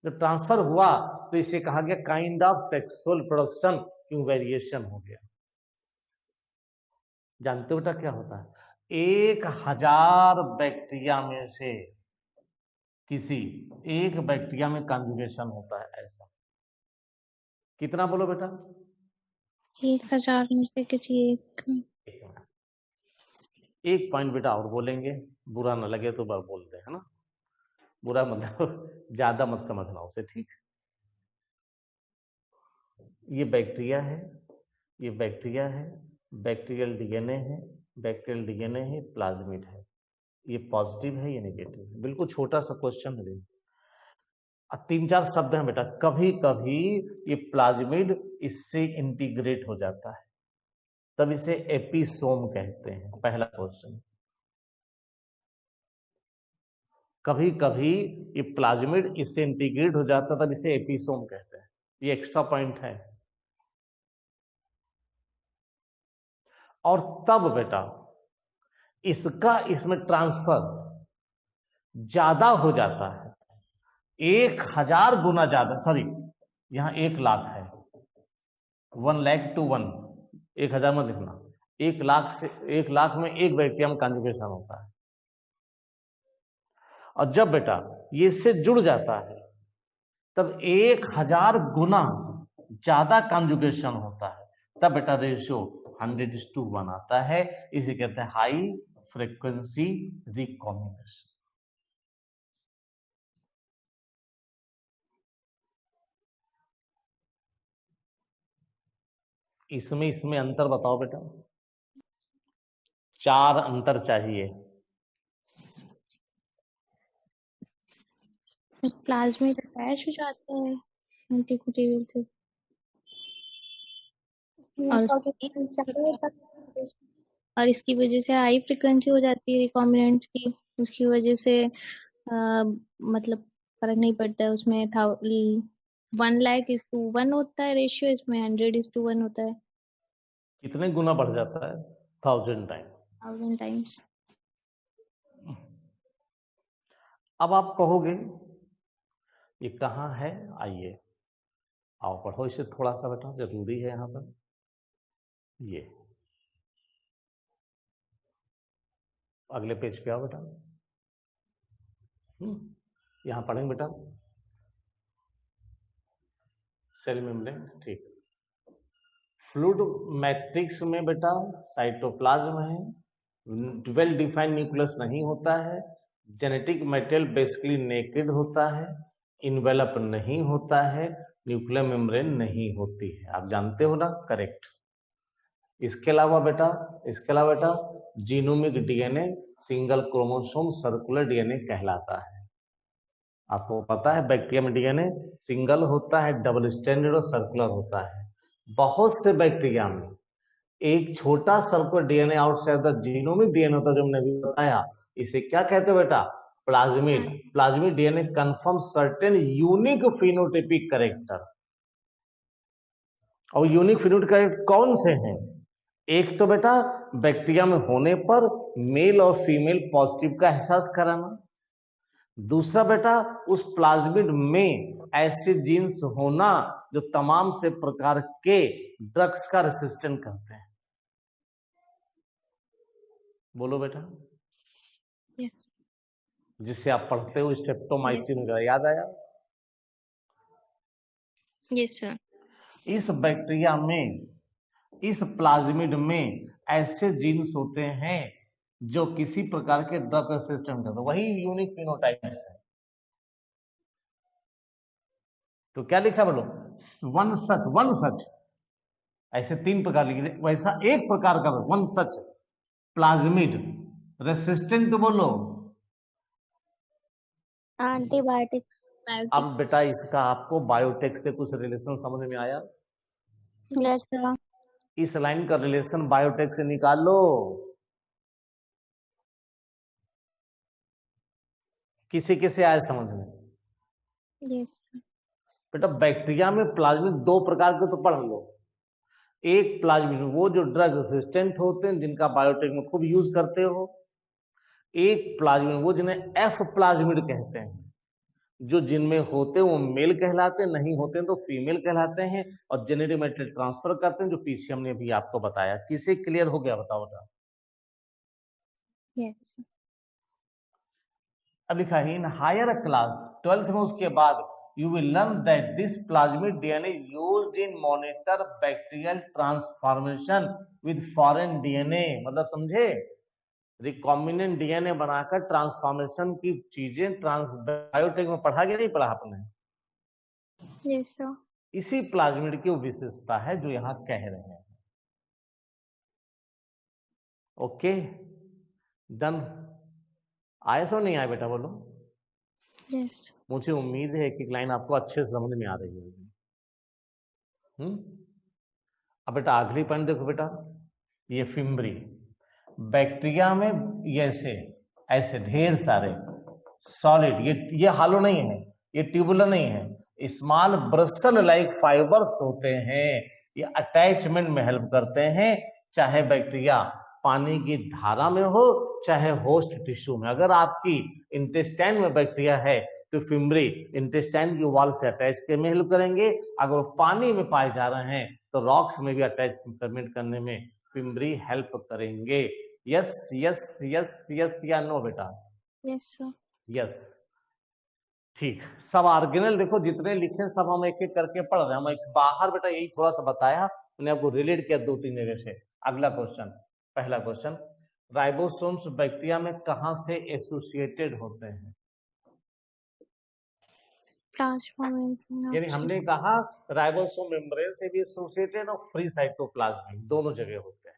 Speaker 1: जब ट्रांसफर हुआ तो इसे कहा गया काइंड ऑफ सेक्सुअल प्रोडक्शन, क्यों वेरिएशन हो गया। जानते हो बेटा क्या होता है? 1000 बैक्टीरिया में से किसी एक बैक्टीरिया में कंजुगेशन होता है। ऐसा कितना बोलो बेटा?
Speaker 2: 1000 में से किसी
Speaker 1: एक पॉइंट बेटा और बोलेंगे, बुरा ना लगे तो बार बोलते हैं ना, बुरा मतलब ज्यादा मत समझना उसे, ठीक? ये बैक्टीरिया है, ये बैक्टीरिया है, बैक्टीरियल डीएनए है, बैक्टीरियल डीएनए है, प्लाज्मिड है, ये पॉजिटिव है, ये नेगेटिव है। बिल्कुल छोटा सा क्वेश्चन है, 3-4 शब्द हैं बेटा। कभी कभी ये प्लाज्मिड इससे इंटीग्रेट हो जाता है, तब इसे एपिसोम कहते हैं। पहला क्वेश्चन। कभी कभी ये प्लाज्मिड इससे इंटीग्रेट हो जाता है, तब इसे एपिसोम कहते हैं। ये एक्स्ट्रा पॉइंट है। और तब बेटा इसका इसमें ट्रांसफर ज्यादा हो जाता है, 1000 गुना ज्यादा, सॉरी यहां 1 लाख है, 1 लाख to 1, 1000 में लिखना, 1 लाख में एक बैक्टीरियम कॉन्जुगेशन होता है। और जब बेटा ये इससे जुड़ जाता है तब 1000 गुना ज्यादा कॉन्जुगेशन होता है, तब बेटा रेशियो 100:1 आता है। इसे कहते हैं हाई फ्रीक्वेंसी रिकॉम्बिनेशन। इसमें अंतर बताओ बेटा, 4 अंतर चाहिए।
Speaker 2: प्लाज्मिड अटैच हो जाता है एंटीकोटिवल से और इसकी वजह से हाई फ्रिक्वेंसी हो जाती है रिकॉम्बिनेंट्स की। उसकी वजह से मतलब फर्क नहीं पड़ता है उसमें 1,00,000:1 होता है रेशियो, इसमें 100:1 होता है।
Speaker 1: कितने गुना बढ़ जाता है? 1000
Speaker 2: टाइम्स।
Speaker 1: अब आप कहोगे ये कहाँ है, आइए आओ पढ़ो इसे थोड़ा सा बेटा, जरूरी है यहाँ पर। ये अगले पेज पे आओ बेटा। यहां पढ़ेंगे बेटा सेल मेम्ब्रेन। ठीक, फ्लूइड मैट्रिक्स में बेटा साइटोप्लाज्म है, वेल डिफाइंड न्यूक्लियस नहीं होता है, जेनेटिक मटेरियल बेसिकली नेकेड होता है, इन्वेलप नहीं होता है, न्यूक्लियर मेम्ब्रेन नहीं होती है। आप जानते हो ना, करेक्ट। इसके अलावा बेटा genomic DNA single chromosome circular DNA कहलाता है। आपको पता है बैक्टीरिया में डीएनए सिंगल होता है, डबल स्टैंडर्ड और सर्कुलर होता है। बहुत से बैक्टीरिया में एक छोटा circular DNA outside the genomic DNA होता है, जो हमने अभी बताया। इसे क्या कहते हो बेटा? Plasmid. Plasmid DNA confirm certain unique phenotypic character. और यूनिक फिनोटाइपिक कैरेक्टर कौन से हैं? एक तो बेटा बैक्टीरिया में होने पर मेल और फीमेल पॉजिटिव का एहसास कराना। दूसरा बेटा उस प्लाज्मिड में ऐसे जीन्स होना जो तमाम से प्रकार के ड्रग्स का रेसिस्टेंट करते हैं। बोलो बेटा, जिससे आप पढ़ते हो स्ट्रेप्टोमाइसिन वगैरह, याद आया?
Speaker 2: Yes sir.
Speaker 1: इस बैक्टीरिया में, इस प्लाज्मिड में ऐसे जीन्स होते हैं जो किसी प्रकार के ड्रग रेसिस्टेंट करते हैं, वही यूनिक फिनोटाइप्स है। तो क्या लिखा बोलो? वन सच ऐसे 3 प्रकार लिखे, वैसा एक प्रकार का वन सच प्लाज्मिड रेसिस्टेंट बोलो
Speaker 2: एंटीबायोटिक्स।
Speaker 1: अब बेटा इसका आपको बायोटेक से कुछ रिलेशन समझ में आया?
Speaker 2: Yes sir.
Speaker 1: इस लाइन का रिलेशन बायोटेक से निकाल लो। किसे आए समझ में?
Speaker 2: यस
Speaker 1: बेटा बैक्टीरिया में प्लाज्मिड 2 प्रकार के तो पढ़ लो। एक प्लाज्मिड वो जो ड्रग रेसिस्टेंट होते हैं, जिनका बायोटेक में खूब यूज करते हो। एक प्लाज्मिड वो जिन्हें एफ प्लाज्मिड कहते हैं, जो जिनमें होते वो मेल कहलाते, नहीं होते तो फीमेल कहलाते हैं, और जेनेटिक मटेरियल ट्रांसफर करते हैं, जो पीछे हमने भी आपको बताया। किसे क्लियर हो गया बताओ बेटा?
Speaker 2: यस।
Speaker 1: अब लिखा है इन हायर क्लास 12th में, उसके बाद you will learn that this plasmid DNA is used in monitor bacterial transformation with foreign DNA। मतलब समझे? रिकॉम्बिनेंट डीएनए बनाकर ट्रांसफॉर्मेशन की चीजें बायोटेक में पढ़ा गया, नहीं पढ़ा आपने?
Speaker 2: Yes sir.
Speaker 1: इसी प्लाज्मिड की विशेषता है जो यहां कह रहे हैं। Okay done. आए सो नहीं आए बेटा बोलो?
Speaker 2: यस।
Speaker 1: मुझे उम्मीद है कि लाइन आपको अच्छे से समझ में आ रही होगी। अब बेटा अगली पॉइंट देखो बेटा, ये फिम्बरी। बैक्टीरिया में ऐसे ढेर सारे सॉलिड, ये हालो नहीं है, ये ट्यूबुलर नहीं है, स्मॉल ब्रसल लाइक फाइबर्स होते हैं। ये अटैचमेंट में हेल्प करते हैं, चाहे बैक्टीरिया पानी की धारा में हो चाहे होस्ट टिश्यू में। अगर आपकी इंटेस्टाइन में बैक्टीरिया है तो फिम्बरी इंटेस्टाइन की वॉल से अटैच में हेल्प करेंगे। अगर पानी में पाए जा रहे हैं तो रॉक्स में भी अटैचमेंट करने में पिंबरी हेल्प करेंगे। यस यस यस यस या नो बेटा?
Speaker 2: Yes sir.
Speaker 1: यस, ठीक। सब ऑर्गेनल देखो जितने लिखे सब हम एक एक करके पढ़ रहे हैं। हम एक बाहर बेटा यही थोड़ा सा बताया, मैंने आपको रिलेट किया 2-3 जगह से। अगला क्वेश्चन, पहला क्वेश्चन, राइबोसोम्स बैक्टीरिया में कहां से एसोसिएटेड होते हैं? यानी हमने कहा राइबोसोम मेम्ब्रेन से भी एसोसिएटेड और फ्री साइटोप्लाज्म दोनों जगह होते हैं।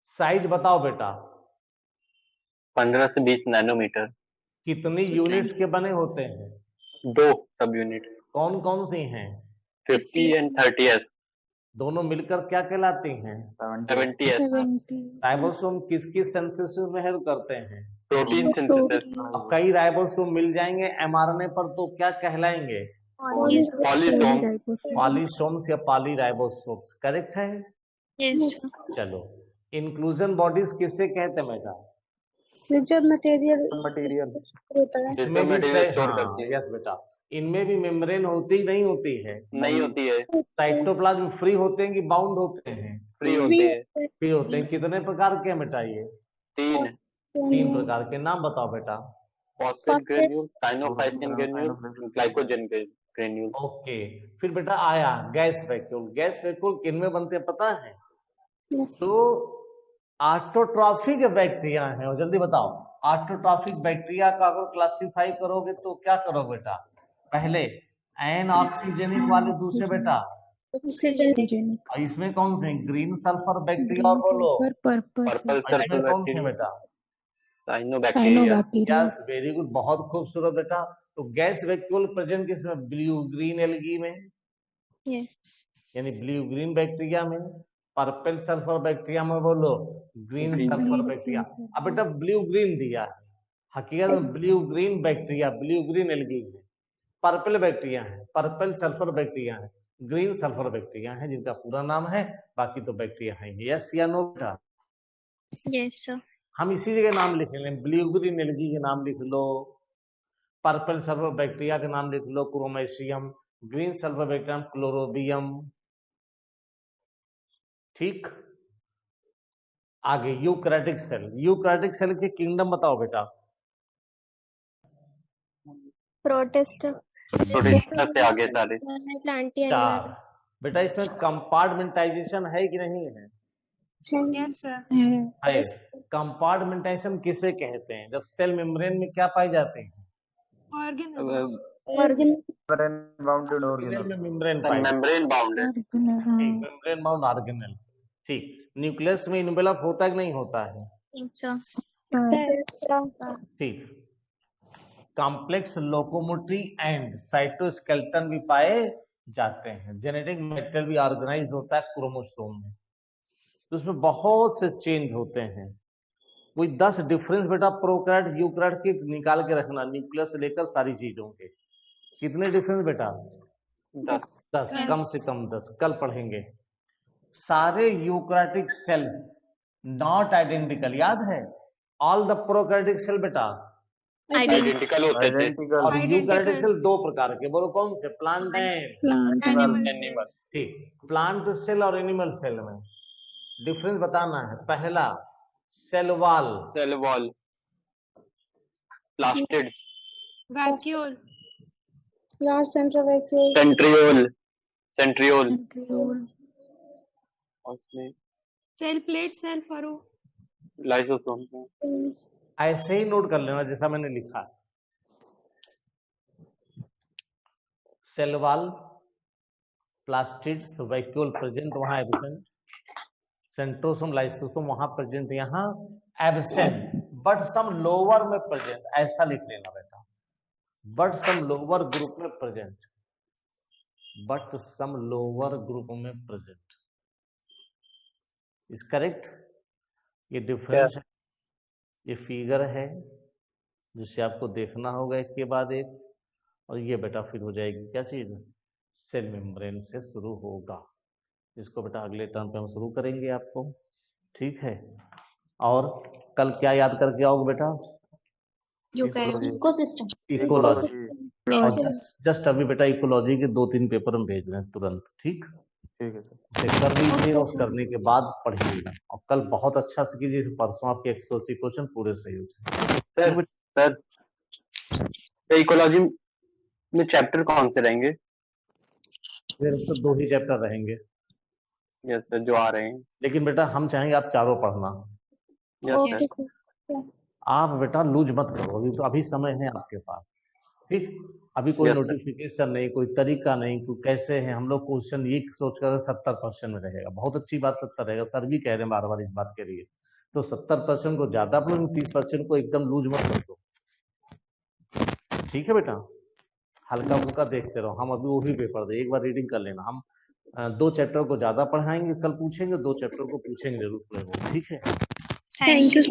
Speaker 1: साइज बताओ बेटा।
Speaker 5: 15 से 20 नैनोमीटर।
Speaker 1: कितनी यूनिट्स के बने होते हैं?
Speaker 5: 2 सब यूनिट।
Speaker 1: कौन कौन सी हैं?
Speaker 5: 50 एंड 30s।
Speaker 1: दोनों मिलकर क्या कहलाती हैं?
Speaker 5: 70s।
Speaker 1: राइबोसोम किसकी सिंथेसिस में हेल्प करते हैं?
Speaker 5: Protein synthesis.
Speaker 1: अब कई राइबोसोम मिल जाएंगे एमआरएनए पर तो क्या कहलाएंगे? पॉलीसोम्स या पॉलीराइबोसोम्स। करेक्ट है? चलो, इंक्लूजन बॉडीज किसे कहते हैं बेटा?
Speaker 6: मटेरियल
Speaker 1: यस बेटा, इनमें भी मेम्ब्रेन होती नहीं होती है?
Speaker 5: नहीं होती है।
Speaker 1: साइटोप्लाज्म फ्री होते हैं कि बाउंड होते हैं?
Speaker 5: फ्री होते हैं।
Speaker 1: फ्री होते हैं। कितने प्रकार के हैं बेटा ये? 3 प्रकार के। नाम बताओ बेटा।
Speaker 5: Phosphate granule, cyanophycin granule, glycogen granule.
Speaker 1: Okay, फिर बेटा आया गैस वैक्यूल। गैस वैक्यूल किन में बनते हैं पता है? तो ऑटोट्रॉफिक बैक्टीरिया है। और जल्दी बताओ, ऑटोट्रॉफिक बैक्टीरिया का अगर क्लासिफाई करोगे तो क्या करोगे बेटा? पहले एन ऑक्सीजेनिक वाले, दूसरे बेटा और इसमें कौन से? ग्रीन सल्फर बैक्टीरिया और बोलो
Speaker 5: पर्पल
Speaker 1: इसमें कौन से बेटा?
Speaker 5: साइनोबैक्टीरिया।
Speaker 1: यस, वेरी गुड, बहुत खूबसूरत बेटा। तो गैस वैक्यूल प्रेजेंट किसमें? ब्लू ग्रीन एल्गी में, यानी ब्लू ग्रीन बैक्टीरिया में। पर्पल सल्फर बैक्टीरिया में बोलो ग्रीन सल्फर बैक्टीरिया। अब बेटा ब्लू ग्रीन दिया है, हकीकत में blue green bacteria blue green algae है। पर्पल बैक्टीरिया है, पर्पल सल्फर बैक्टीरिया है, ग्रीन सल्फर बैक्टीरिया है, जिनका पूरा नाम है। बाकी तो बैक्टीरिया है। यस या नो बेटा?
Speaker 2: Yes sir.
Speaker 1: हम इसी जगह नाम लिख लें। ब्लू ग्रीन एल्गी के नाम लिख लो, पर्पल सल्फर बैक्टीरिया के नाम लिख लो क्रोमेशियम, ग्रीन सल्फर बैक्टीरिया क्लोरोबियम। ठीक, आगे यूकैरियोटिक सेल। यूकैरियोटिक सेल के किंगडम बताओ बेटा।
Speaker 8: प्रोटिस्टा
Speaker 5: से आगे सारे।
Speaker 1: चार। बेटा इसमें कंपार्टमेंटाइजेशन है कि नहीं है?
Speaker 4: Yes sir.
Speaker 1: है। कंपार्टमेंटाइजेशन किसे कहते हैं? जब सेल मेम्ब्रेन में क्या पाई जाते हैं? Membrane bound organelle. ठीक, न्यूक्लियस में इन्वेलप होता है कि नहीं होता है? ठीक, कॉम्प्लेक्स लोकोमोटरी एंड साइटोस्केलेटन भी पाए जाते हैं। जेनेटिक मेटेरियल भी ऑर्गेनाइज होता है क्रोमोसोम में, तो उसमें बहुत से चेंज होते हैं। वही 10 डिफरेंस बेटा प्रोकैरियोट यूकैरियोट के निकाल के रखना, न्यूक्लियस से लेकर सारी चीजों के। कितने डिफरेंस बेटा? 10 कम से कम 10। कल पढ़ेंगे। सारे यूकैरियोटिक सेल्स नॉट आइडेंटिकल, याद है? ऑल द प्रोकैरियोटिक सेल बेटा
Speaker 5: आइडेंटिकल होते थे।
Speaker 1: और यूकैरियोटिक सेल 2 प्रकार के, बोलो कौन से? Plant and animal. ठीक, प्लांट सेल और एनिमल सेल में डिफरेंस बताना है। पहला cell wall,
Speaker 5: plastids,
Speaker 4: vacuole,
Speaker 5: centriole,
Speaker 4: cell plate, cell furrow,
Speaker 5: lysosome.
Speaker 1: ऐसे ही नोट कर लेना जैसा मैंने लिखा। Cell wall, plastids, vacuole present, वहां एब्सेंट। सेंट्रोसोम, लाइसोसोम वहां प्रेजेंट, यहाँ एब्सेंट, बट सम लोअर में प्रेजेंट। ऐसा लिख लेना बेटा, बट सम लोअर ग्रुप में present, but some lower group में प्रेजेंट। Is correct? ये डिफरेंस है, ये फिगर है जिसे आपको देखना होगा एक के बाद एक। और ये बेटा फिर हो जाएगी क्या चीज? सेल मेम्ब्रेन से शुरू होगा। इसको बेटा अगले टर्म पे हम शुरू करेंगे आपको, ठीक है? और कल क्या याद करके आओगे बेटा? इकोलॉजी। और जस्ट अभी बेटा इकोलॉजी के 2-3 पेपर हम भेज रहे हैं तुरंत, ठीक? ठीक है सर, उसे कर लीजिए और करने के बाद पढ़िएगा और कल बहुत अच्छा से कीजिए, परसों आपके 180 क्वेश्चन पूरे सही हो जाए।
Speaker 5: सर इकोलॉजी में चैप्टर कौन से रहेंगे?
Speaker 1: फिर तो 2 ही चैप्टर रहेंगे।
Speaker 5: यस सर, जो आ रहे हैं।
Speaker 1: लेकिन बेटा हम चाहेंगे आप चारों पढ़ना।
Speaker 5: Yes sir.
Speaker 1: आप बेटा लूज मत करो, अभी समय है आपके पास, ठीक। अभी कोई नोटिफिकेशन नहीं, कोई तरीका नहीं, कोई कैसे है, हम लोग क्वेश्चन ये सोचकर 70% में रहेगा, बहुत अच्छी बात 70 रहेगा, सर भी कह रहे हैं बार बार इस बात के लिए, तो 70% को ज्यादा, 30% को एकदम लूज मत कर दो, ठीक है बेटा। हल्का फुल्का देखते रहो, हम अभी वो भी पेपर दे, एक बार रीडिंग कर लेना। हम 2 चैप्टर को ज्यादा पढ़ाएंगे, कल पूछेंगे, 2 चैप्टर को पूछेंगे जरूर, ठीक है।
Speaker 2: Thank you.